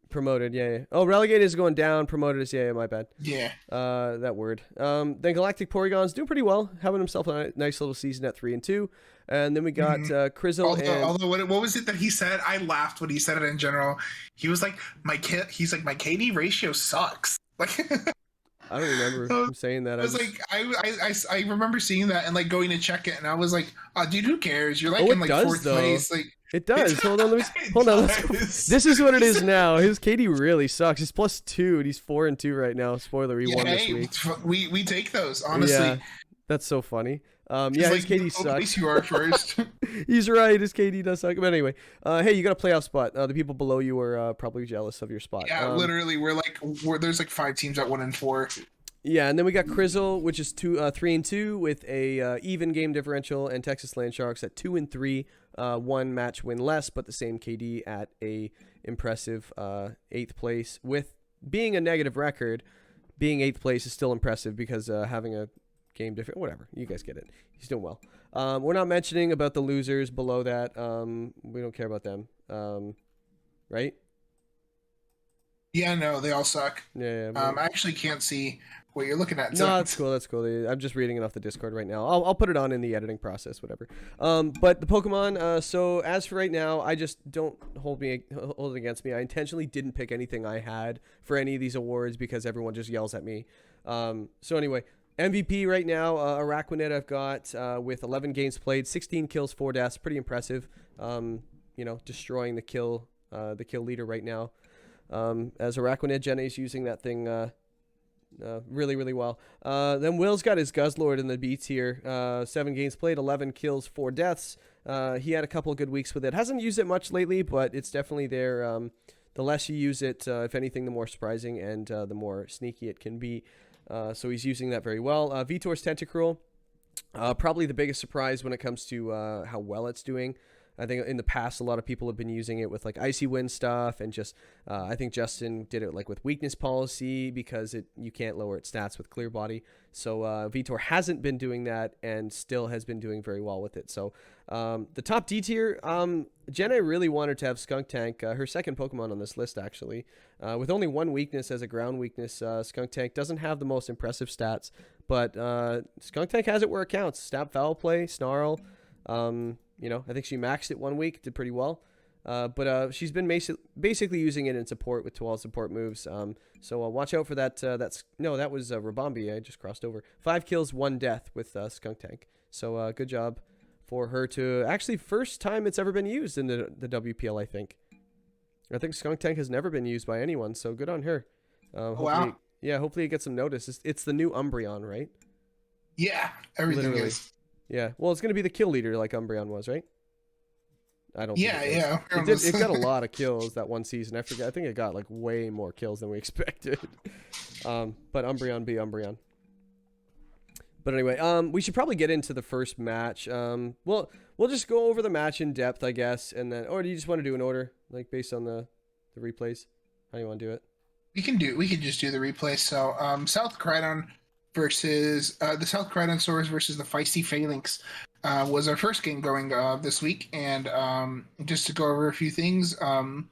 Promoted, yeah. Oh, relegated is going down. Promoted is, yeah, my bad. Yeah. That word. Then Galactic Porygon's doing pretty well, having himself a nice little season at 3-2. And then we got Crizzle. Although what was it that he said? I laughed when he said it in general. He was like, my KD ratio sucks. Like, I don't remember him saying that. I remember seeing that and like going to check it, and I was like, oh, dude, who cares? You're like in like 4th place. Like, it does. Hold on. This is what it is now. His KD really sucks. He's +2 and he's 4-2 right now. Spoiler, he won this week. We take those, honestly. Yeah, that's so funny. Yeah, his KD sucks. You are first. He's right. His KD does suck. But anyway, hey, you got a playoff spot. The people below you are probably jealous of your spot. Yeah, literally, there's like 5 teams at 1 and 4. Yeah, and then we got Crizzle, which is 3-2 with a even game differential, and Texas Land Sharks at 2-3, one match win less, but the same KD at a impressive 8th place. With being a negative record, being 8th place is still impressive because having a game different, whatever, you guys get it. He's doing well. We're not mentioning about the losers below that. We don't care about them, right? Yeah, no, they all suck. Yeah. I actually can't see what you're looking at. No, that's cool. That's cool. I'm just reading it off the Discord right now. I'll put it on in the editing process, whatever. But the Pokemon. So as for right now, I just don't hold it against me. I intentionally didn't pick anything I had for any of these awards because everyone just yells at me. So anyway, MVP right now, Araquanid I've got with 11 games played, 16 kills, 4 deaths, pretty impressive. Destroying the kill leader right now. As Araquanid, Jenny's using that thing really, really well. Then Will's got his Guzzlord in the B tier. 7 games played, 11 kills, 4 deaths. He had a couple of good weeks with it. Hasn't used it much lately, but it's definitely there. The less you use it, if anything, the more surprising and the more sneaky it can be. So he's using that very well. Vitor's Tentacruel, probably the biggest surprise when it comes to how well it's doing. I think in the past, a lot of people have been using it with like Icy Wind stuff, and just I think Justin did it like with Weakness Policy because you can't lower its stats with Clear Body. So Vitor hasn't been doing that and still has been doing very well with it. So the top D tier, Jenna really wanted to have Skunk Tank, her second Pokemon on this list actually, with only one weakness as a ground weakness. Skunk Tank doesn't have the most impressive stats, but Skunk Tank has it where it counts. Stab Foul Play, Snarl. I think she maxed it 1 week, did pretty well. But she's been basically using it in support with 12 support moves. So watch out for that. That was Rabombi. I just crossed over. 5 kills, 1 death with Skunk Tank. So good job for her to actually first time it's ever been used in the WPL. I think Skunk Tank has never been used by anyone. So good on her. Wow. Yeah, hopefully it gets some notice. It's the new Umbreon, right? Yeah, everything Literally. is. Yeah, well, it's going to be the kill leader like Umbreon was, right? I don't think it it got a lot of kills that one season. I think it got like way more kills than we expected. But Umbreon be Umbreon. But anyway, we should probably get into the first match. We'll just go over the match in depth, I guess, and then, or do you just want to do an order, like based on the replays? How do you want to do it? We can just do the replay. So South Crydon versus the South Crydon Soars versus the Feisty Phalanx was our first game going this week, and just to go over a few things, I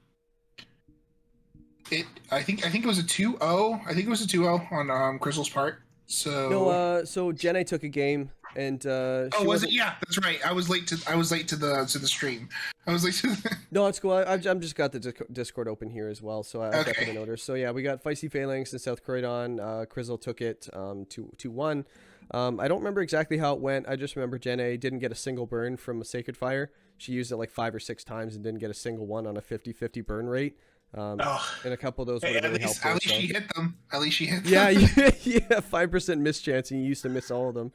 think it was a 2-0. I think it was a 2-0 on Crystal's part. So no, so Jenna took a game, and was it? Yeah, that's right. I was late to the stream. I was late to No, it's cool. I'm just got the Discord open here as well, so I've got them in order. So yeah, we got Feisty Phalanx and South Croydon. Crizzle took it 2-1. I don't remember exactly how it went. I just remember Jenna didn't get a single burn from a Sacred Fire. She used it like 5 or 6 times and didn't get a single one on a 50-50 burn rate. And a couple of those would have really helped. At least she hit them. Yeah, 5% miss chance, and you used to miss all of them.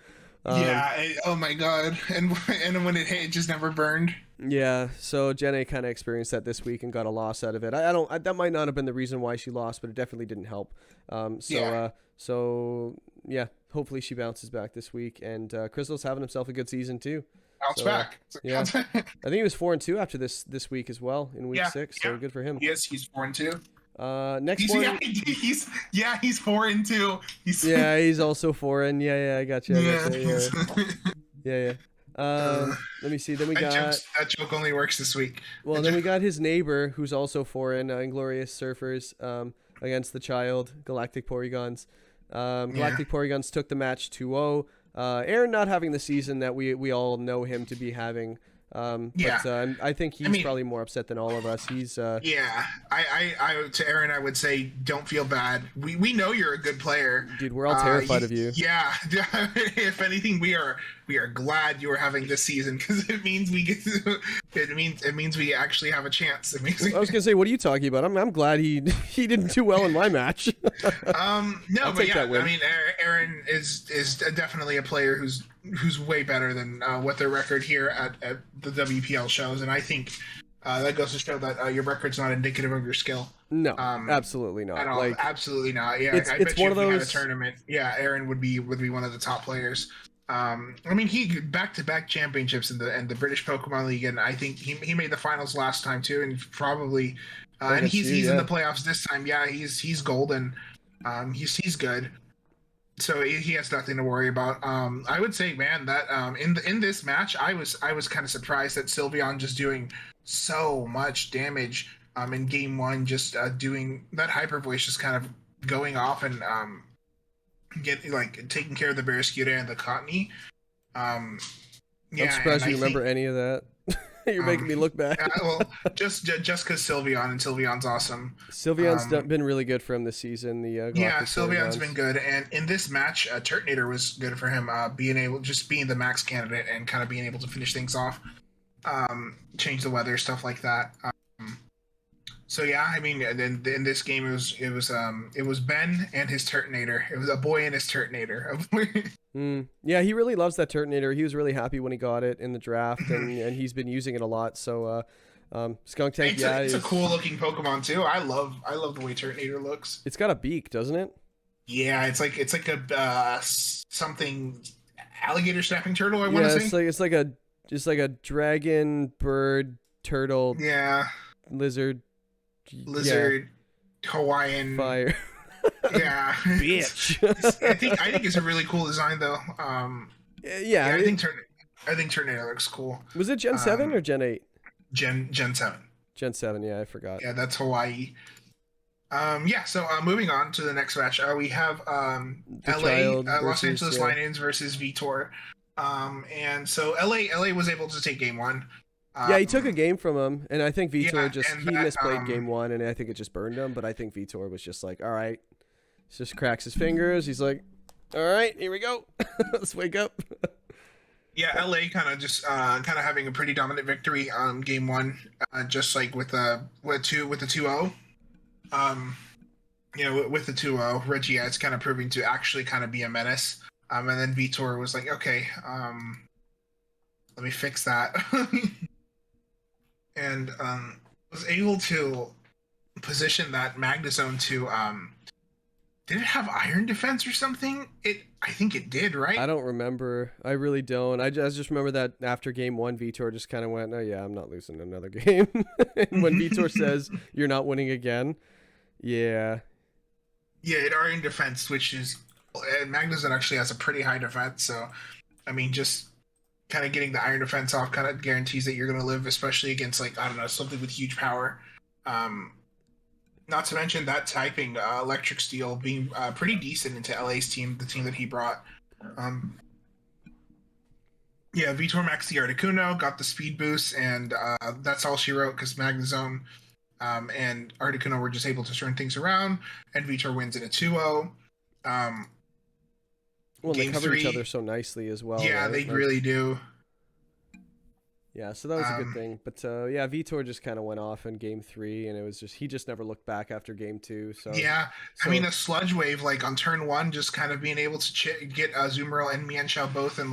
Oh my god! And when it hit, it just never burned. Yeah, so Jenna kind of experienced that this week and got a loss out of it. That might not have been the reason why she lost, but it definitely didn't help. So hopefully she bounces back this week. And Crystal's having himself a good season too. Bounce back. Yeah, I think he was 4-2 after this week as well in week 6. So good for him. Yes, he's 4-2. Next one. He's 4-2. He's also 4, and I got you. Let me see. Then we got that joke only works this week. Well, then we got his neighbor, who's also 4 in Inglorious Surfers, against the Child Galactic Porygons. Galactic Porygons took the match 2-0. Aaron not having the season that we all know him to be having. But I think he's probably more upset than all of us. He's I to Aaron I would say don't feel bad. We know you're a good player. Dude, we're all terrified of you. Yeah. If anything, we are glad you are having this season because it means it means we actually have a chance. I was gonna say, what are you talking about? I'm glad he didn't do well in my match. No, but yeah, I mean Aaron is definitely a player who's way better than what their record here at the WPL shows, and I think That goes to show that your record's not indicative of your skill. No, absolutely not. At all. Like, Absolutely not. Yeah, it's I bet you one if of we had a those. tournament, yeah, Aaron would be one of the top players. I mean, he back-to-back championships in the British Pokemon League, and I think he made the finals last time too, and probably, and he's in the playoffs this time. Yeah, he's golden. He's good. So he has nothing to worry about. I would say, man, that in this match, I was kind of surprised that Sylveon just doing so much damage. In game one, just doing that hyper voice, just kind of going off and taking care of the Barraskewda and the Cottony. Yeah, I'm surprised you remember any of that. You're making me look bad. Well, just because Sylveon's awesome. Sylveon's been really good for him this season. Sylveon's been good, and in this match, Turtonator was good for him. Being the max candidate and kind of being able to finish things off, change the weather, stuff like that. So yeah, I mean, in this game, it was Ben and his Turtonator. It was a boy and his Turtonator. Yeah, he really loves that Turtonator. He was really happy when he got it in the draft, and he's been using it a lot. So, Skunk Tank, it's a cool looking Pokemon too. I love the way Turtonator looks. It's got a beak, doesn't it? Yeah, it's like a something alligator snapping turtle. I want to say. It's like a dragon, bird, turtle. Yeah. Lizard, Hawaiian fire. Yeah, bitch. I think it's a really cool design though. I think Turtonator looks cool. Was it Gen 7 or Gen 8? Gen 7. Gen 7, yeah, I forgot. Yeah, that's Hawaii. So moving on to the next match, we have Los Angeles Lions versus Vitor. And so LA was able to take game one. Yeah, he took a game from him, and I think Vitor misplayed game one, and I think it just burned him. But I think Vitor was just like, all right, he just cracks his fingers. He's like, all right, here we go. Let's wake up. Yeah, LA kind of having a pretty dominant victory on game one, just like with the 2-0. With the 2-0, Reggie is kind of proving to actually kind of be a menace. And then Vitor was like, okay, let me fix that. And was able to position that Magnezone to did it have iron defense or something? I think it did, right? I don't remember. I really don't. I just remember that after game one, Vitor just kind of went, oh yeah, I'm not losing another game. And when Vitor says you're not winning again, yeah, it iron defense, which is Magnezone actually has a pretty high defense. So I mean, just kind of getting the iron defense off kind of guarantees that you're going to live, especially against something with huge power. Not to mention that typing electric steel being pretty decent into LA's team, the team that he brought. Vitor maxed the Articuno, got the speed boost, and that's all she wrote because Magnezone and Articuno were just able to turn things around, and Vitor wins in a 2-0. Well, they cover each other so nicely as well. Yeah, right? They really do. Yeah, so that was a good thing. But Vitor just kind of went off in game 3, and it was he just never looked back after game 2. So I mean, a sludge wave on turn 1, just kind of being able to get Azumarill and Mienshao both in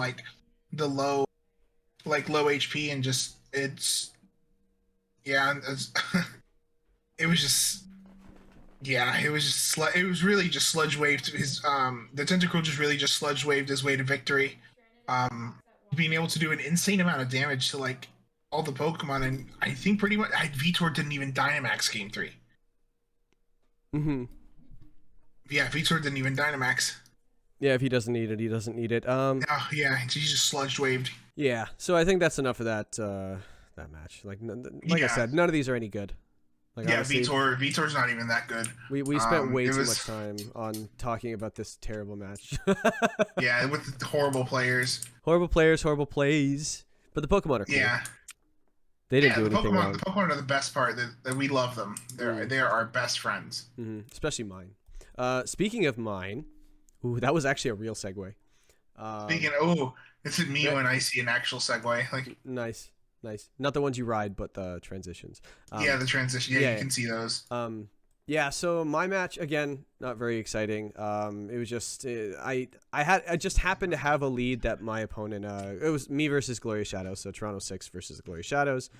the low HP, and just it was just. Yeah, it was really just sludge waved his the Tentacruel just really just sludge waved his way to victory. Being able to do an insane amount of damage to all the Pokemon, and I think pretty much Vitor didn't even Dynamax game 3. Mm-hmm. Yeah, Vitor didn't even Dynamax. Yeah, if he doesn't need it, he doesn't need it. He just sludge waved. Yeah, so I think that's enough of that match. I said, none of these are any good. Honestly, Vitor's not even that good. We spent way too much time on talking about this terrible match. Yeah, with the horrible players. Horrible players, horrible plays. But the Pokemon are cool. Yeah. They didn't do anything wrong. The Pokemon are the best part. That we love them. They are our best friends. Mm-hmm. Especially mine. Speaking of mine, that was actually a real segue. This is me when I see an actual segue. Nice. Not the ones you ride, but the transitions. The transition. Yeah, you can see those. So my match, again, not very exciting. It was just I just happened to have a lead that my opponent. It was me versus Glorious Shadows, so Toronto 6 versus Glorious Shadows.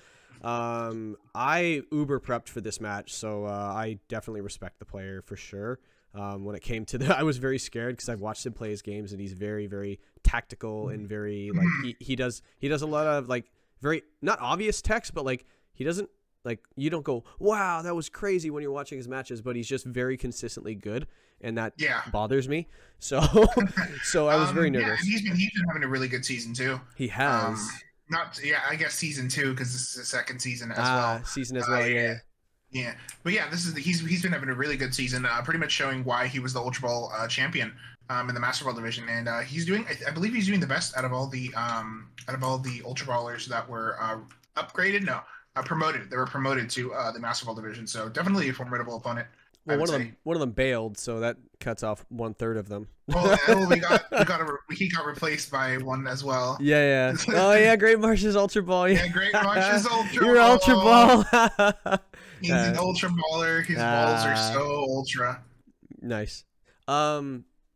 I uber prepped for this match, so I definitely respect the player for sure. When it came to I was very scared because I've watched him play his games, and he's very, very tactical and very like he does a lot of like very not obvious text, but like he doesn't like you don't go wow that was crazy when you're watching his matches, but he's just very consistently good, and that bothers me. So so I was very nervous. Yeah, he's been having a really good season too. He has. I guess season 2 because this is the second season as well. Season as well, yeah. Yeah, but yeah, this is he's been having a really good season, pretty much showing why he was the Ultra Ball champion in the Master Ball division, and he's doing I believe he's doing the best out of all the Ultra Ballers that were upgraded. No, promoted. They were promoted to the Master Ball division, so definitely a formidable opponent. Well, one of them bailed, so that cuts off 1/3 of them. Well, he got replaced by one as well. Yeah. Oh yeah, Great Marsh's Ultra Ball. Yeah, Great Marsh's Ultra Ball. You're Ultra Ball. He's an Ultra Baller. His balls are so ultra. Nice.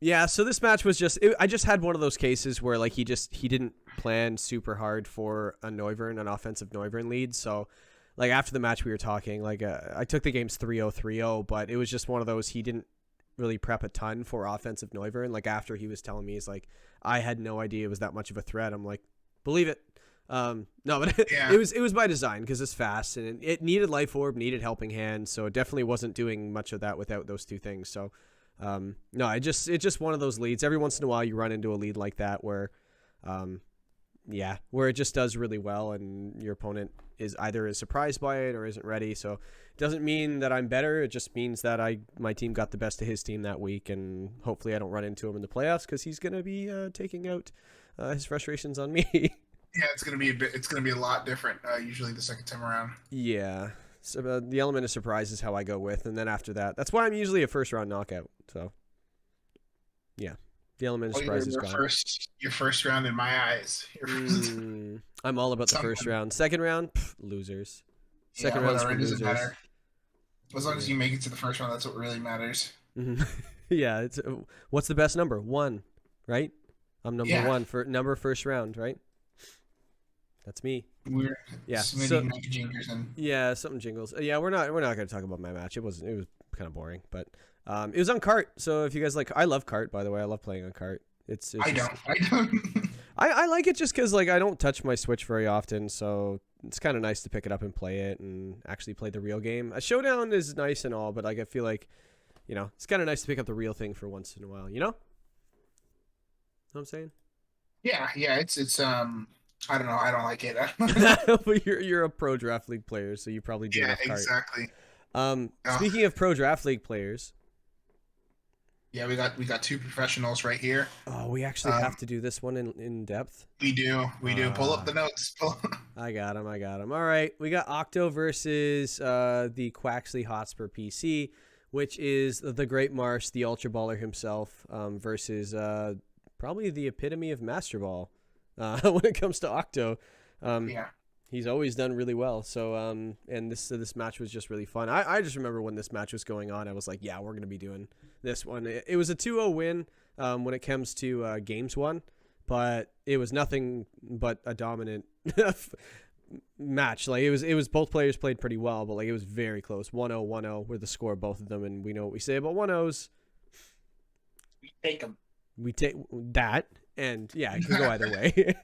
Yeah. So this match was I just had one of those cases where like he didn't plan super hard for an offensive Noivern lead. So like after the match we were talking, like I took the games 3-0, 3-0, but it was just one of those he didn't really prep a ton for offensive Noivern. Like after he was telling me, he's like, I had no idea it was that much of a threat. I'm like, believe it. No, but it was by design because it's fast and it needed Life Orb, needed Helping Hand, so it definitely wasn't doing much of that without those two things. So no, it's just one of those leads. Every once in a while you run into a lead like that where where it just does really well and your opponent is either surprised by it or isn't ready. So it doesn't mean that I'm better. It just means that my team got the best of his team that week, and hopefully I don't run into him in the playoffs because he's gonna be taking out his frustrations on me. Yeah, it's gonna be a lot different usually the second time around. Yeah, so the element of surprise is how I go with, and then after that's why I'm usually a first round knockout. So yeah. The element of surprise is gone. Your first round in my eyes. I'm all about the first round. Second round, losers. Second round's for losers. Matter. As long as you make it to the first round, that's what really matters. Yeah, it's what's the best number? 1, right? I'm number 1 for first round, right? That's me. Something jingles. Yeah, we're not going to talk about my match. It was kind of boring, but it was on cart. So if you guys I love cart, by the way. I love playing on cart. I don't. I like it just because like I don't touch my Switch very often, so it's kind of nice to pick it up and play it and actually play the real game. A showdown is nice and all, but like I feel like, it's kind of nice to pick up the real thing for once in a while. You know what I'm saying? Yeah. It's I don't know. I don't like it. But you're a pro draft league player, so you probably do. Yeah, exactly. Speaking of pro draft league players. Yeah, we got 2 professionals right here. Oh, we actually have to do this one in depth. We do. Pull up the notes. I got him. All right, we got Octo versus the Quaxley Hotspur PC, which is the Great Marsh, the Ultra Baller himself, versus probably the epitome of Master Ball when it comes to Octo. He's always done really well. So, and this match was just really fun. I just remember when this match was going on, I was like, yeah, we're going to be doing this one. It was a 2-0 win when it comes to games won, but it was nothing but a dominant match. Like it was both players played pretty well, but like it was very close. 1-0, 1-0 were the score, both of them, and we know what we say about 1-0s. We take them. We take that, and yeah, it can go either way.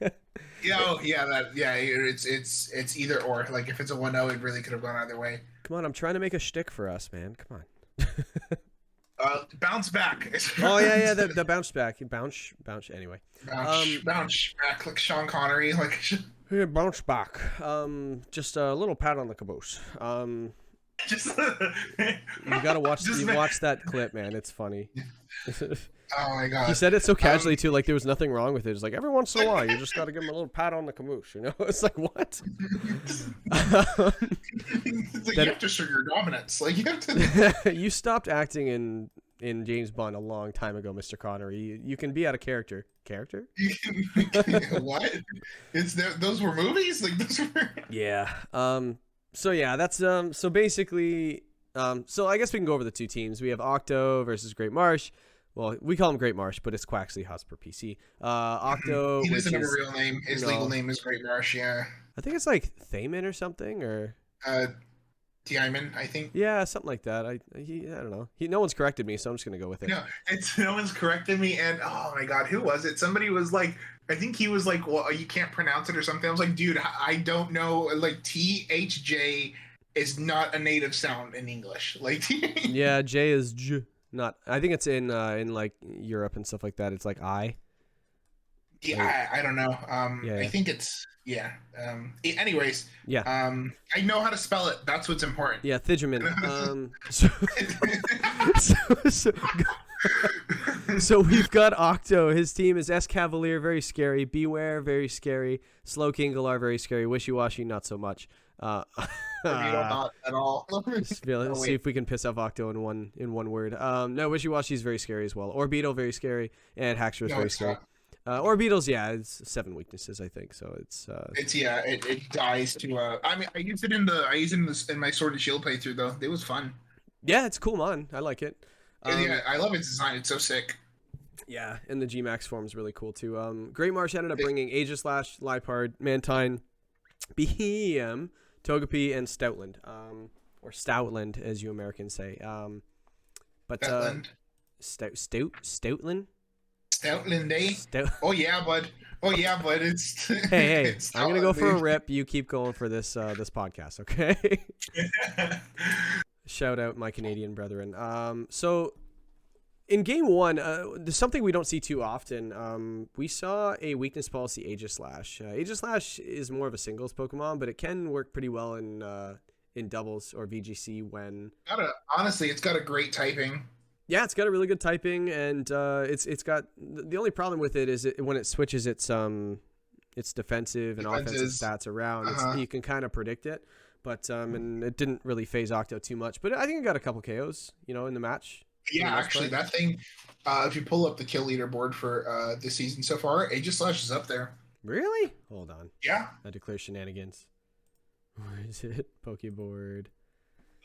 It's either or. Like if it's a 1-0, it really could have gone either way. Come on, I'm trying to make a shtick for us, man. Come on. Bounce back. Oh yeah, the bounce back. Bounce. Anyway. Bounce back like Sean Connery. Like here, bounce back. Just a little pat on the caboose. Just you gotta watch that clip, man. It's funny. Oh my god. He said it so casually too, like there was nothing wrong with it. It's like every once in a while you just gotta give him a little pat on the caboose, It's like what? It's like you have to show your dominance. Like you have to. You stopped acting in James Bond a long time ago, Mr. Connery. You can be out of character. Character? What? Those were movies? Like those were. Yeah. So yeah, that's so basically so I guess we can go over the 2 teams. We have Octo versus Great Marsh, well, we call him Great Marsh, but it's Quaxley Hotspur PC. Octo, he which doesn't have a is real name. His legal name is Great Marsh. Yeah. I think it's like Thaman or something, or Diamond, I think. yeah, something like that. I don't know. No one's corrected me, so I'm just gonna go with it. No one's corrected me, and oh my god, who was it? Somebody was like, I think he was like, well, you can't pronounce it or something. I was like, dude, I don't know. Like THJ is not a native sound in English. Like yeah, J is J. Not. I think it's in like Europe and stuff like that. It's like I. Yeah, I don't know. Yeah. I think it's anyways. Yeah. I know how to spell it. That's what's important. Yeah, Thigeman. So we've got Octo. His team is S Cavalier, very scary. Beware, very scary. Slow Kingalar, very scary. Wishy Washy, not so much. Not at all. Let's see if we can piss off Octo in one word. No, Wishy Washy is very scary as well. Orbeetle, very scary, and Haxor is very scary. Orbeetle's, it's 7 weaknesses, I think. So it dies to. I mean, I used it in my Sword and Shield playthrough though. It was fun. Yeah, it's cool, man. I like it. Yeah, I love its design. It's so sick. Yeah, and the Gmax form is really cool too. Great Marsh ended up bringing Aegislash, Liepard, Mantine, Behem, Togepi, and Stoutland, or Stoutland as you Americans say. But Stoutland. Stoutland. Stoutland, eh? Oh yeah, bud. It's hey. It's I'm gonna go for a rip. You keep going for this podcast, okay? Shout out my Canadian brethren. So in game 1, there's something we don't see too often. We saw a weakness policy Aegislash. Aegislash is more of a singles Pokemon, but it can work pretty well in doubles or VGC when. Honestly, it's got a great typing. Yeah, it's got a really good typing, and it's got the only problem with it is when it switches its defensive and offensive stats around, you can kind of predict it. But and it didn't really phase Octo too much. But I think it got a couple KOs, in the match. Yeah, actually, that thing, if you pull up the kill leaderboard for this season so far, Aegislash is up there. Really? Hold on. Yeah. I declare shenanigans. Where is it? Pokeboard.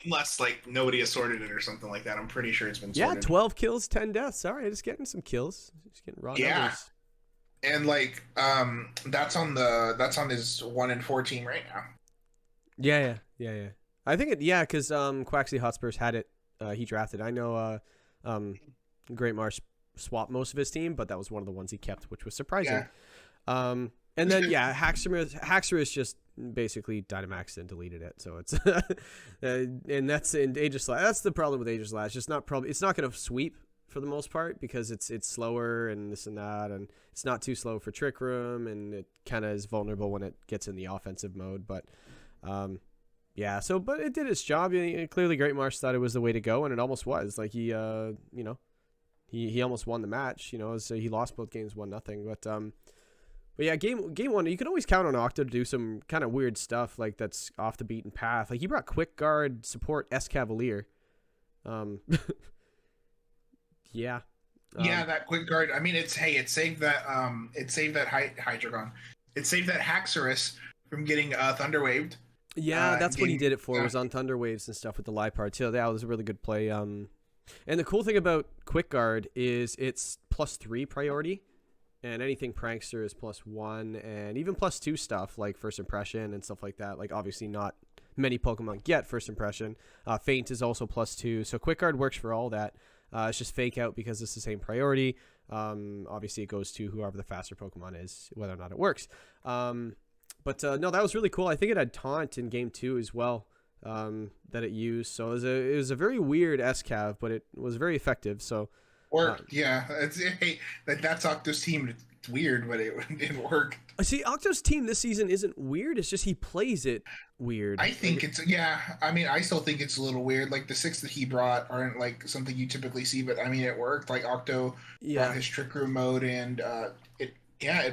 Unless, nobody has sorted it or something like that. I'm pretty sure it's been sorted. Yeah, 12 kills, 10 deaths. All right, just getting some kills. Just getting raw numbers. And, that's on his 1 and 4 team right now. Yeah. I think because Quaxley Hotspurs had it. He drafted. I know Great Marsh swapped most of his team, but that was one of the ones he kept, which was surprising. Yeah. And then Haxor is just basically Dynamaxed and deleted it. So it's and that's in Aegislash. That's the problem with Aegislash. It's not going to sweep for the most part because it's slower and this and that, and it's not too slow for Trick Room, and it kind of is vulnerable when it gets in the offensive mode, but. But it did its job. Clearly, Great Marsh thought it was the way to go, and it almost was. He almost won the match. So he lost both games 1-0. But yeah, game 1, you can always count on Octo to do some kind of weird stuff that's off the beaten path. He brought Quick Guard support S Cavalier. Yeah. That Quick Guard. I mean, it saved that Hydreigon. It saved that Haxorus from getting Thunder Waved. Yeah, that's what he did it for, was on Thunder Waves and stuff with the Liepard too. That was a really good play. And the cool thing about Quick Guard is it's +3 priority, and anything Prankster is +1, and even +2 stuff like First Impression and stuff like that. Obviously not many Pokemon get First Impression. Feint is also +2, so Quick Guard works for all that. It's just Fake Out because it's the same priority. Obviously it goes to whoever the faster Pokemon is, whether or not it works. But no, that was really cool. I think it had Taunt in game 2 as well that it used. So it was a very weird S-Cav, but it was very effective. So that's Octo's team. It's weird, but it worked. See, Octo's team this season isn't weird. It's just he plays it weird. I think I mean, I still think it's a little weird. The 6 that he brought aren't something you typically see, but I mean, it worked. Octo brought his Trick Room mode, and it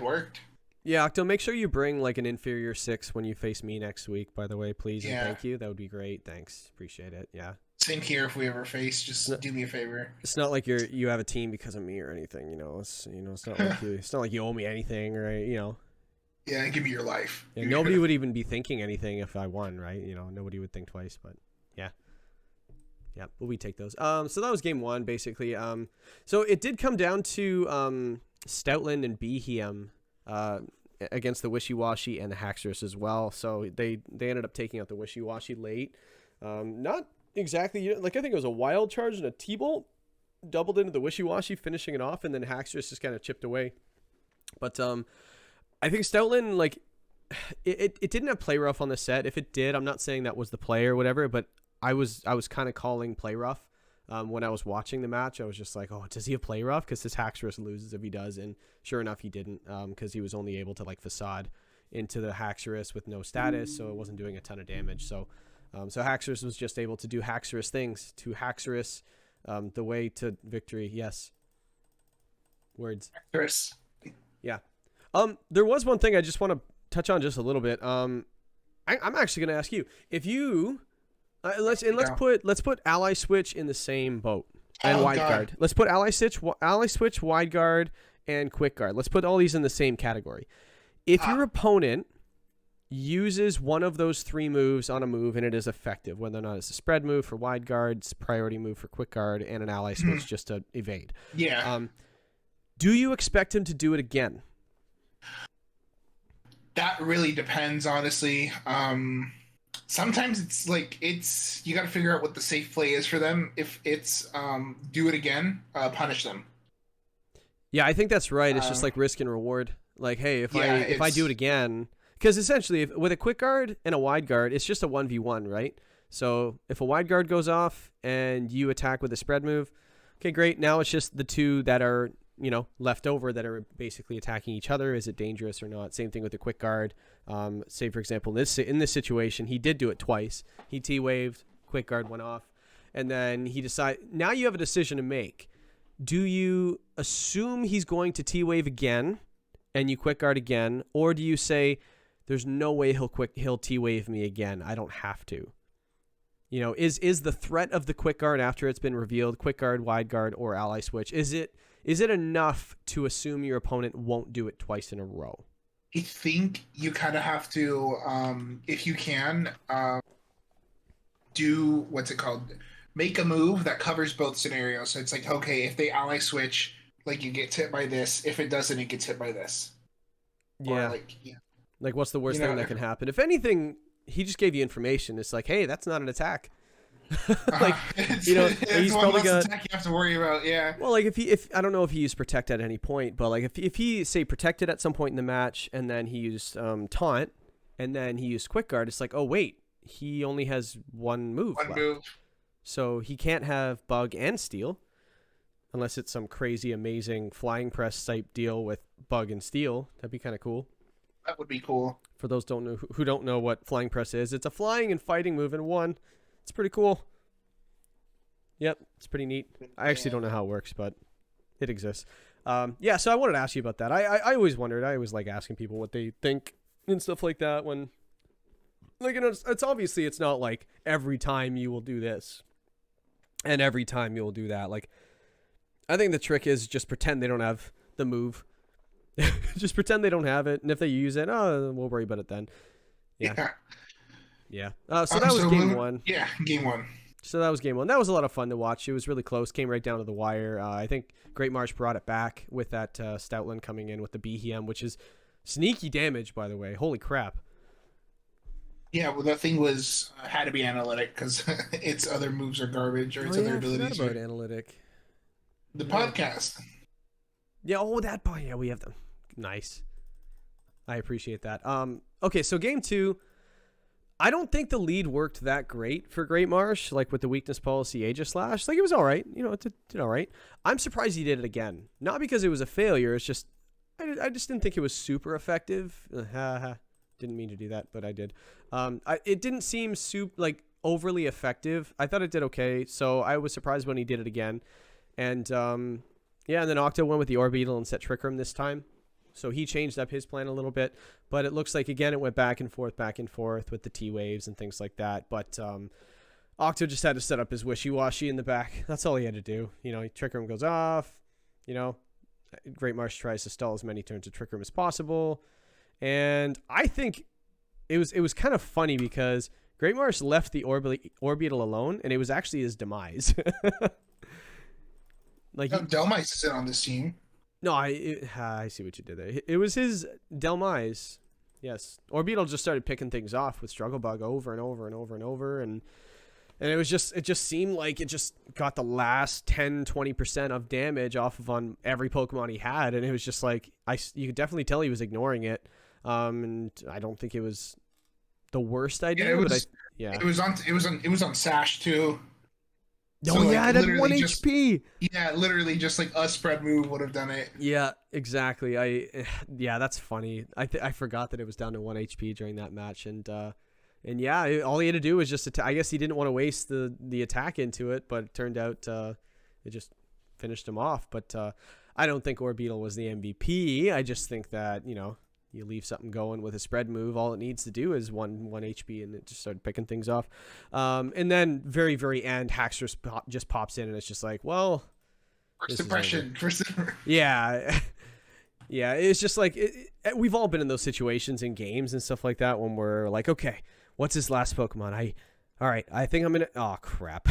worked. Yeah, Octo, make sure you bring an inferior 6 when you face me next week, by the way, please. Yeah. And thank you. That would be great. Thanks. Appreciate it. Yeah. Same here. If we ever face, just do me a favor. It's not like you have a team because of me or anything, It's it's not like you owe me anything, right? Yeah, give me your life. Yeah, nobody would even be thinking anything if I won, right? Nobody would think twice, but yeah. Yeah, but we take those. So that was game one, basically. So it did come down to Stoutland and Behem against the Wishy-Washy and the Haxorus as well. So they ended up taking out the Wishy-Washy late. Not exactly, like I think it was a wild charge and a T-bolt doubled into the Wishy-Washy, finishing it off, and then Haxorus just kind of chipped away. But I think Stoutland, like, it didn't have play rough on the set. If it did, I'm not saying that was the play or whatever, but I was kind of calling play rough when I was watching the match. I was just like, oh, does he have play rough? Because his Haxorus loses if he does, and sure enough, he didn't, because he was only able to like facade into the Haxorus with no status, so it wasn't doing a ton of damage. So Haxorus was just able to do Haxorus things to Haxorus, the way to victory. Yes. Words. Haxorus. Yeah. There was one thing I just want to touch on just a little bit. I'm actually going to ask you if you. Let's put ally switch in the same boat and wide guard. Let's put ally switch, wide guard, and quick guard. Let's put all these in the same category. If your opponent uses one of those three moves on a move and it is effective, whether or not it's a spread move for wide guard, it's a priority move for quick guard, and an ally switch just to evade. Yeah. Do you expect him to do it again? That really depends, honestly. Sometimes it's like you got to figure out what the safe play is for them. If it's do it again, punish them. Yeah, I think that's right. It's just like risk and reward. Like, hey, if I do it again, because essentially with a quick guard and a wide guard, it's just a 1v1, right? So if a wide guard goes off and you attack with a spread move, okay, great. Now it's just the two that are left over that are basically attacking each other. Is it dangerous or not? Same thing with the quick guard. Say for example, in this situation, he did do it twice. He T-waved, quick guard went off, and then he decided. Now you have a decision to make. Do you assume he's going to T-wave again, and you quick guard again, or do you say, "There's no way he'll T-wave me again. I don't have to." Is the threat of the quick guard after it's been revealed, quick guard, wide guard, or ally switch? Is it enough to assume your opponent won't do it twice in a row? I think you kind of have to, if you can, do what's it called? Make a move that covers both scenarios. So it's like, okay, if they ally switch, like you get hit by this. If it doesn't, it gets hit by this. Yeah. Like what's the worst thing that can happen? If anything, he just gave you information. It's like, hey, that's not an attack. He's probably got attack you have to worry about. Yeah. Well, like if I don't know if he used protect at any point, but like if he say protected at some point in the match and then he used taunt and then he used quick guard, it's like, oh wait, he only has one move. So he can't have bug and steal unless it's some crazy amazing flying press type deal with bug and steal. That'd be kind of cool. That would be cool. For those who don't know what flying press is, it's a flying and fighting move in one. It's pretty cool. Yep, it's pretty neat. I actually don't know how it works, but it exists. So I wanted to ask you about that. I always wondered. I always like asking people what they think and stuff like that. When, like, it's obviously it's not like every time you will do this, and every time you will do that. Like, I think the trick is just pretend they don't have the move. Just pretend they don't have it, and if they use it, we'll worry about it then. Yeah. So that was game one. Yeah, game one. So that was game one. That was a lot of fun to watch. It was really close. Came right down to the wire. I think Great Marsh brought it back with that Stoutland coming in with the Behem, which is sneaky damage, by the way. Holy crap. Yeah, well, that thing had to be analytic because its other moves are garbage or its other abilities. About analytic. The podcast. Yeah. Oh, that part. Yeah, we have them. Nice. I appreciate that. Okay, so game two. I don't think the lead worked that great for Great Marsh, like with the weakness policy Aegis Slash. Like, it was all right. It did all right. I'm surprised he did it again. Not because it was a failure. It's just, I just didn't think it was super effective. Didn't mean to do that, but I did. It didn't seem overly effective. I thought it did okay, so I was surprised when he did it again. And, and then Octo went with the Orbeetle and set Trick Room this time. So he changed up his plan a little bit, but it looks like, again, it went back and forth with the T-waves and things like that. But Octo just had to set up his Wishy-Washy in the back. That's all he had to do. Trick Room goes off. Great Marsh tries to stall as many turns of Trick Room as possible. And I think it was kind of funny because Great Marsh left the orbital alone, and it was actually his demise. Like Delmice is in on this team. No, I see what you did there. It was his demise. Yes, Orbital just started picking things off with Struggle Bug over and over and over and over, and it just seemed like it just got the last 10-20% of damage off of on every Pokemon he had, and it was just like you could definitely tell he was ignoring it. And I don't think it was the worst idea. It was on Sash too. Oh, so yeah, it had 1 HP. Yeah, literally just like a spread move would have done it. Yeah, exactly. Yeah, that's funny. I forgot that it was down to 1 HP during that match, and yeah, all he had to do was just I guess he didn't want to waste the attack into it, but it turned out it just finished him off. But I don't think Orbeetle was the MVP. I just think that, you leave something going with a spread move, all it needs to do is 1 HP, and it just started picking things off. And then very, very end, Haxorus just pops in, and it's just like, well, first impression. Yeah. Yeah, it's just like, we've all been in those situations in games and stuff like that when we're like, okay, what's his last Pokemon? All right, I think I'm going to, oh, crap.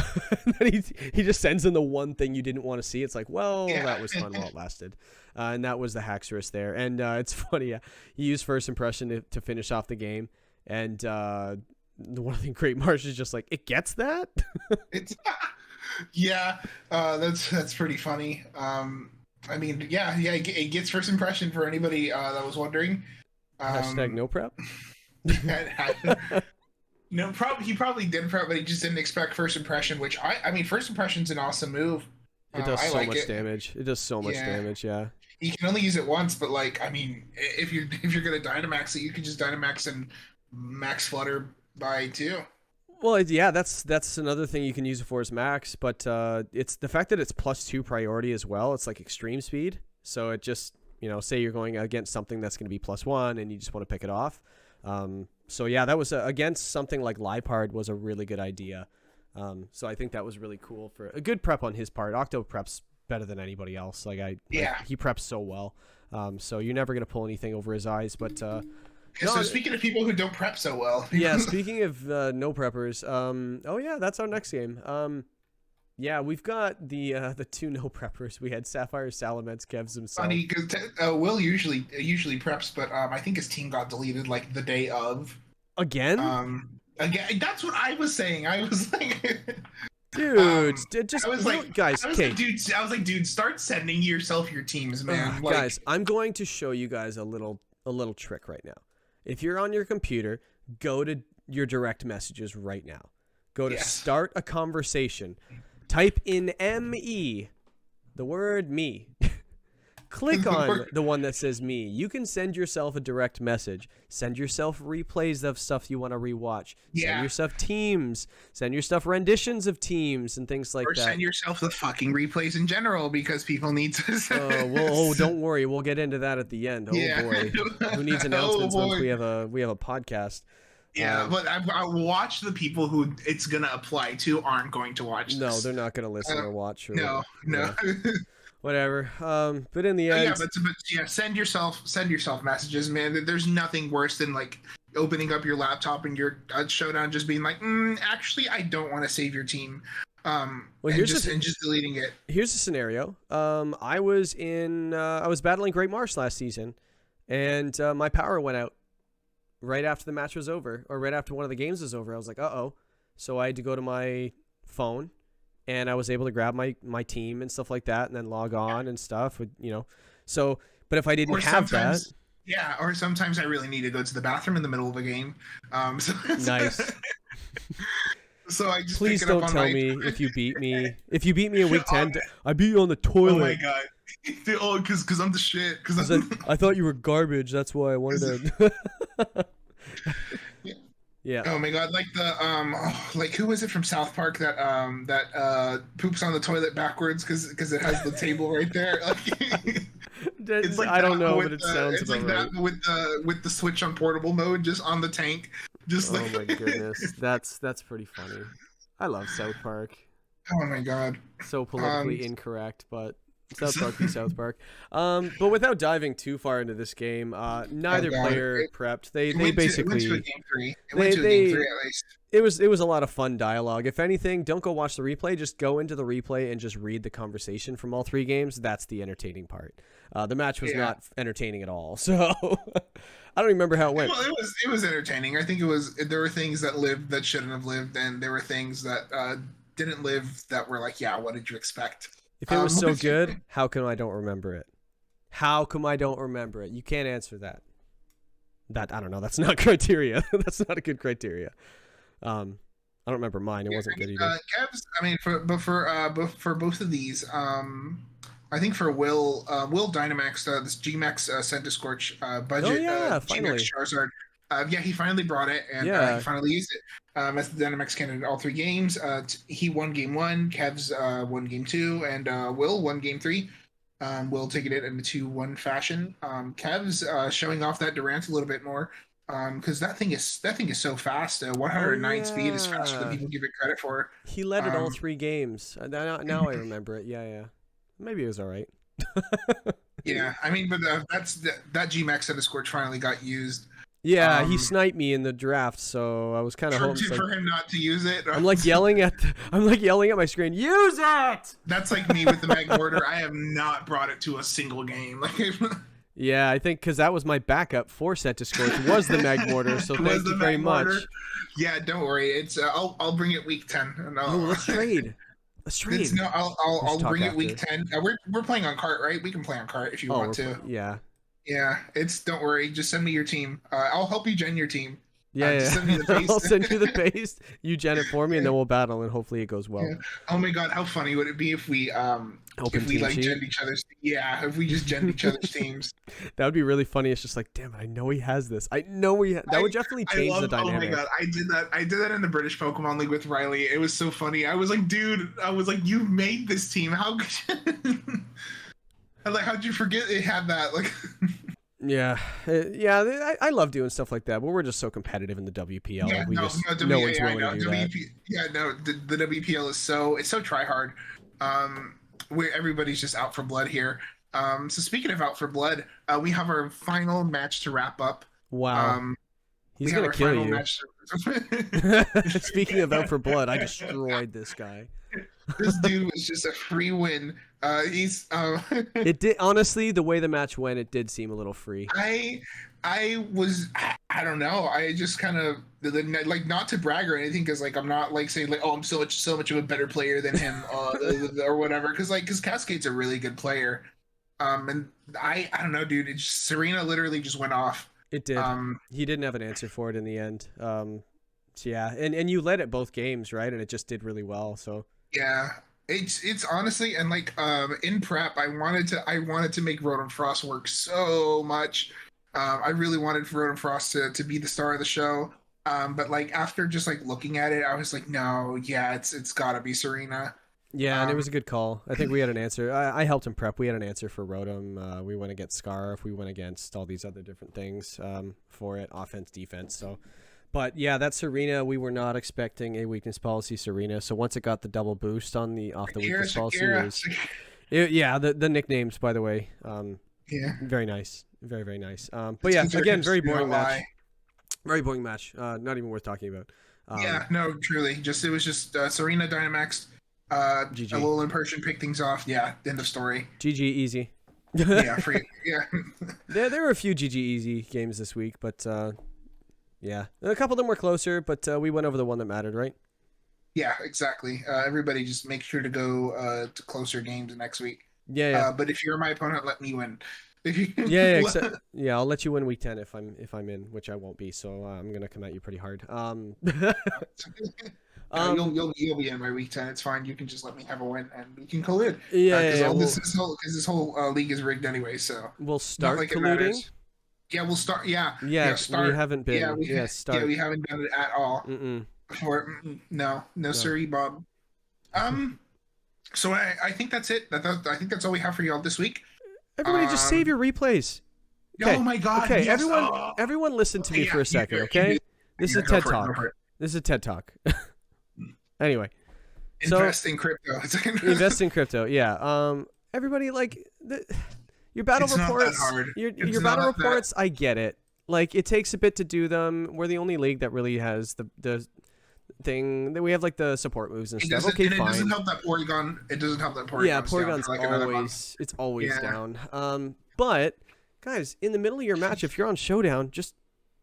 And he just sends in the one thing you didn't want to see. It's like, well, yeah, that was fun while it lasted. And that was the Haxorus there. And it's funny, he used first impression to finish off the game. And the one thing Great Marsh is just like, it gets that? Yeah, that's pretty funny. I mean, yeah, it gets first impression for anybody that was wondering. Hashtag no prep? No, he probably did prep, but he just didn't expect first impression, which I mean, first impression's an awesome move. It does so much damage. It does so much damage, yeah. You can only use it once, but like, I mean, if you're gonna Dynamax it, you can just Dynamax and max Flutter by 2. Well, yeah, that's another thing you can use it for is max, but it's the fact that it's +2 priority as well. It's like extreme speed, so it just, say you're going against something that's going to be +1 and you just want to pick it off. So yeah, that was against something like Liepard was a really good idea. So I think that was really cool for a good prep on his part. Octo preps better than anybody else. He preps so well. So you're never going to pull anything over his eyes, but so speaking of people who don't prep so well. Yeah, speaking of no preppers, oh yeah, that's our next game. Yeah, we've got the 2 no preppers. We had Sapphire Salamence, Kevs himself. Funny, because Will usually preps, but I think his team got deleted like the day of. Again? Again, that's what I was saying. I was like, dude, guys. I was like, dude, start sending yourself your teams, man. Guys, I'm going to show you guys a little trick right now. If you're on your computer, go to your direct messages right now. Go to start a conversation. Type in ME, the word me. Click on the one that says me. You can send yourself a direct message. Send yourself replays of stuff you want to rewatch. Yeah. Send yourself teams. Send yourself renditions of teams and things like that. Or send yourself the fucking replays in general because people need to. Don't worry. We'll get into that at the end. Oh boy. Who needs announcements once we have a podcast? Yeah, but I watch the people who it's gonna apply to aren't going to watch this. No, they're not gonna listen or watch. No. Whatever. But in the end, send yourself messages, man. There's nothing worse than like opening up your laptop and your Showdown just being like, actually, I don't want to save your team. And just deleting it. Here's a scenario. I was battling Great Marsh last season, and my power went out right after the match was over, or right after one of the games was over. I was like, uh-oh. So I had to go to my phone, and I was able to grab my team and stuff like that, and then log on and stuff. So, but if I didn't have that, or sometimes I really need to go to the bathroom in the middle of a game. Nice. So I just please don't tell me if you beat me. If you beat me in week 10, I beat you on the toilet. Oh my god. Oh, because I'm the shit. I thought you were garbage. That's why I wanted to. Yeah. Oh my god, like the like who was it from South Park that poops on the toilet backwards because it has the table right there. It's like I don't know, but it sounds it's about like right. That with the switch on portable mode just on the tank. Just oh my goodness, that's pretty funny. I love South Park. Oh my god. So politically incorrect, but South Park be South Park. But without diving too far into this game, neither player prepped. They basically it went to a game 3. It went to a game 3 at least. It was a lot of fun dialogue. If anything, don't go watch the replay. Just go into the replay and just read the conversation from all 3 games. That's the entertaining part. The match was not entertaining at all. So I don't remember how it went. Well, it was entertaining. I think there were things that lived that shouldn't have lived, and there were things that didn't live that were like, yeah, what did you expect? If it was so good, how come I don't remember it? How come I don't remember it? You can't answer that. I don't know. That's not criteria. That's not a good criteria. I don't remember mine. It wasn't good either. Kev's, I mean, for both of these, I think for Will Dynamax, this GMAX Senta Scorch budget, finally. GMAX Charizard. He finally brought it, and he finally used it. As the Dynamax candidate all 3 games. He won game 1, Kev's won game 2, and Will won game 3. Will taking it in a 2-1 fashion. Kev's showing off that Durant a little bit more, because that thing is so fast. 109 speed is faster than people give it credit for. He led it all 3 games. Now I remember it. Yeah. Maybe it was all right. Yeah, I mean, but that GMAX Senta Scorch finally got used. Yeah, he sniped me in the draft, so I was kind of hoping for him not to use it. I'm like yelling at my screen. Use it! That's like me with the Mag Mortar. I have not brought it to a single game. Yeah, I think because that was my backup for Senta Scorch was the Mag Mortar. So thank you very much. Yeah, don't worry. It's I'll bring it week 10. Let's trade. I'll bring it week 10. We're playing on cart, right? We can play on cart if you want to. Yeah, don't worry. Just send me your team. I'll help you gen your team. Just send me the paste. I'll send you the paste. You gen it for me, and then we'll battle, and hopefully it goes well. Yeah. Oh my god, how funny would it be if we gen each other's? Yeah, if we just gen each other's teams. That would be really funny. It's just like, damn it, I know he has this. I know that would definitely change the dynamic. Oh my god, I did that in the British Pokemon League with Riley. It was so funny. I was like, dude, you made this team. How could you? How'd you forget it had that? I love doing stuff like that, but we're just so competitive in the WPL. No one's willing to do that. The WPL is so try hard. Where everybody's just out for blood here. So speaking of out for blood, we have our final match to wrap up. Wow. He's gonna kill you. Speaking of out for blood, I destroyed this guy. This dude was just a free win. It did, honestly, the way the match went, it did seem a little free. I don't know. I just kind of not to brag or anything, because I'm not saying I'm so much of a better player than him or whatever. Because Cascade's a really good player. And I don't know, dude. Serena literally just went off. It did. He didn't have an answer for it in the end. Yeah, and you led it both games, right? And it just did really well. So yeah, it's honestly, and in prep, I wanted to make Rotom Frost work so much. I really wanted Rotom Frost to be the star of the show. But after just looking at it, I was like, no, yeah, it's gotta be Serena. Yeah, and it was a good call. I think we had an answer. I helped him prep. We had an answer for Rotom. We went against Scarf. We went against all these other different things for it, offense, defense. So, but yeah, that Serena, we were not expecting a weakness policy Serena. So once it got the double boost off the weakness policy, the nicknames, by the way, very nice, very very nice. But yeah, again, very boring match. Very boring match. Not even worth talking about. No, truly, it was just Serena Dynamax. GG. Alolan Persian picked things off. Yeah, end of story. GG easy. Yeah, free. Yeah. There were a few GG easy games this week, but yeah, a couple of them were closer, but we went over the one that mattered, right? Yeah, exactly. Everybody just make sure to go to closer games next week. Yeah. But if you're my opponent, let me win. I'll let you win week 10 if I'm in, which I won't be. So I'm gonna come at you pretty hard. You'll be in my week 10. It's fine. You can just let me have a win, and we can collude. Because this whole league is rigged anyway. So we'll start colluding. Yeah, we'll start. Start. We haven't been. Start. Yeah, we haven't done it at all. No, siree, Bob. So I think that's it. I think that's all we have for y'all this week. Everybody, just save your replays. Okay. Oh my god. Okay, yes. Everyone, listen to me for a second. Okay, this is a TED Talk. This is a TED Talk. Anyway, invest in crypto. Invest in crypto. Yeah. everybody, like your battle reports. Your battle reports. I get it. Like it takes a bit to do them. We're the only league that really has the thing that we have, like the support moves and stuff. Okay, fine. It doesn't help that Porygon. It doesn't help that Porygon. Yeah, Porygon's always down. But guys, in the middle of your match, if you're on Showdown, just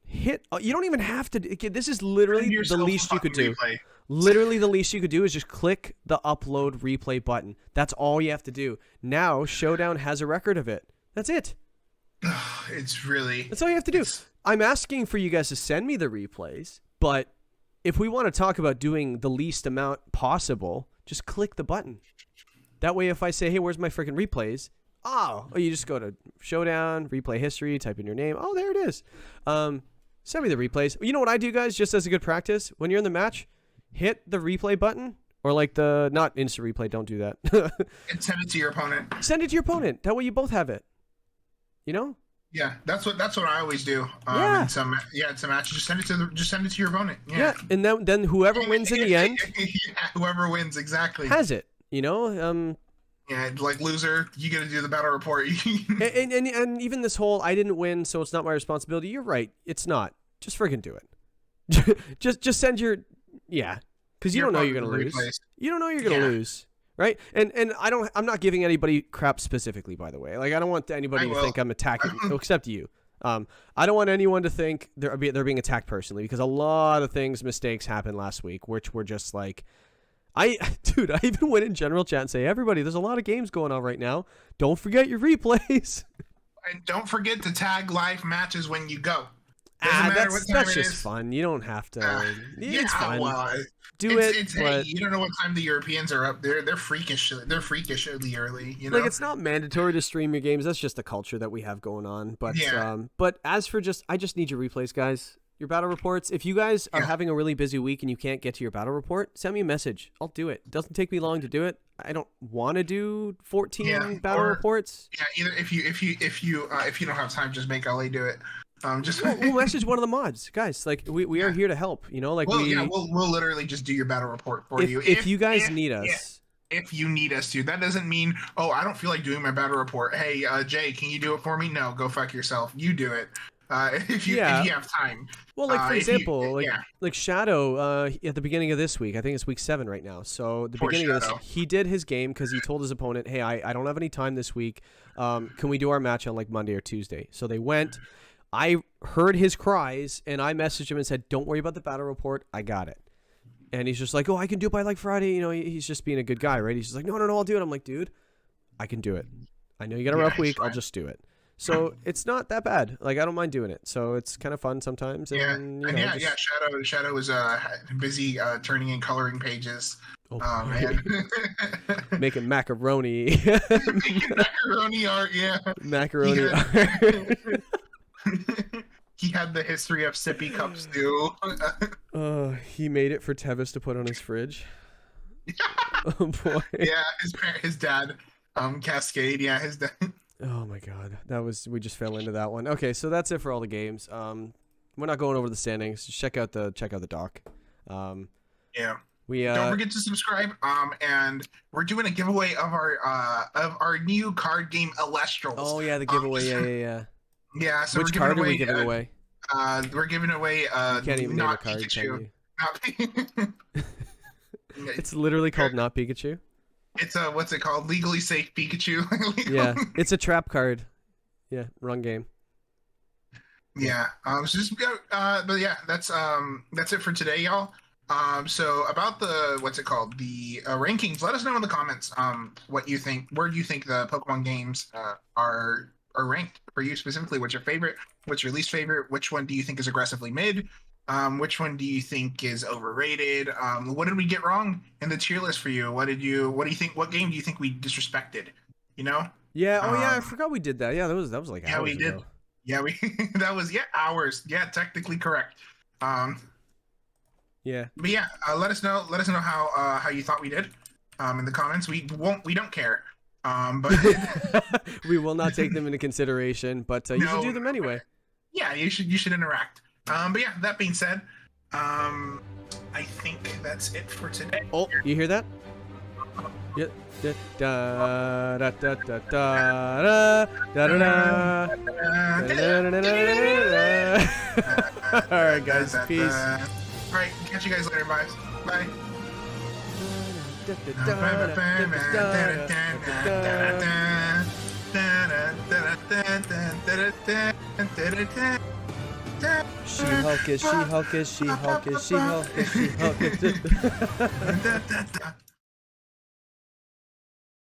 hit. You don't even have to. This is literally the least you could do. Replay. Literally, the least you could do is just click the upload replay button. That's all you have to do. Now, Showdown has a record of it. That's it. That's all you have to do. I'm asking for you guys to send me the replays, but if we want to talk about doing the least amount possible, just click the button. That way, if I say, hey, where's my freaking replays? Oh, you just go to Showdown, replay history, type in your name. Oh, there it is. Send me the replays. You know what I do, guys, just as a good practice? When you're in the match, hit the replay button, or like the, not instant replay, don't do that. And send it to your opponent. Send it to your opponent. That way you both have it. You know? Yeah, that's what I always do. It's a match. Just send it to your opponent. Yeah, and then whoever wins in the end, whoever wins exactly has it. You know, yeah, like loser, you got to do the battle report. and even this whole I didn't win, so it's not my responsibility. You're right, it's not. Just freaking do it. just send your because you don't know you're gonna lose. You don't know you're gonna lose. Right, and I'm not giving anybody crap specifically, by the way. Like I don't want anybody to think I'm attacking, except you. I don't want anyone to think they're being attacked personally, because a lot of mistakes happened last week, which were just like, I even went in general chat and say, everybody, there's a lot of games going on right now. Don't forget your replays, and don't forget to tag live matches when you go. That's just fun. You don't have to. It's fun. Hey, you don't know what time the Europeans are up. They're freakishly early. You know, like it's not mandatory to stream your games. That's just the culture that we have going on. But but as for I just need your replays, guys. Your battle reports. If you guys are having a really busy week and you can't get to your battle report, send me a message. I'll do it. It doesn't take me long to do it. I don't want to do 14 battle reports. Yeah, either if you don't have time, just make LA do it. We'll message one of the mods, guys. Like we are here to help. You know, like we'll literally just do your battle report for you. If you guys need us. If you need us to, that doesn't mean, oh, I don't feel like doing my battle report. Hey, Jay, can you do it for me? No, go fuck yourself. You do it. If you have time. Well, like for example, like Shadow at the beginning of this week, I think it's week 7 right now. So the beginning of this, he did his game because he told his opponent, hey, I don't have any time this week. Can we do our match on like Monday or Tuesday? So they went. I heard his cries, and I messaged him and said, don't worry about the battle report. I got it. And he's just like, oh, I can do it by like Friday. You know, he's just being a good guy, right? He's just like, no, I'll do it. I'm like, dude, I can do it. I know you got a rough week. I'll just do it. So it's not that bad. Like, I don't mind doing it. So it's kind of fun sometimes. And, Shadow was busy turning in coloring pages. Oh, man. Making macaroni. Making macaroni art, Macaroni art. He had the history of sippy cups too. He made it for Tevis to put on his fridge. Oh boy. Yeah, his dad, Cascade. Yeah, his dad. Oh my god, we just fell into that one. Okay, so that's it for all the games. We're not going over the standings. Just check out the doc. We don't forget to subscribe. And we're doing a giveaway of our new card game Elestrals. Oh yeah, the giveaway. Yeah. Yeah, so which card are we giving away? We're giving away you can't even name a card, Pikachu. It's literally called Not Pikachu. It's what's it called? Legally Safe Pikachu. Yeah, it's a trap card. Yeah, wrong game. Yeah. But yeah, that's it for today, y'all. So about the the rankings, let us know in the comments what you think. Where do you think the Pokemon games are ranked for you specifically? What's your favorite? What's your least favorite? Which one do you think is aggressively mid? Which one do you think is overrated? What did we get wrong in the tier list for you? What do you think? What game do you think we disrespected? You know? Yeah. Oh yeah, I forgot we did that. Yeah, that was like hours we did. Ago. Yeah, that was hours. Yeah, technically correct. Yeah. But yeah, let us know how you thought we did. In the comments. We don't care. But we will not take them into consideration, but you should do them anyway. Yeah, you should interact. But yeah, that being said, I think that's it for today. Oh, you hear that? Yeah. Da da da da da da da da. All right, guys. Peace. All right, catch you guys later. Bye. Bye. She-Hulk is, She-Hulk is, She-Hulk is, She-Hulk is, She-Hulk is.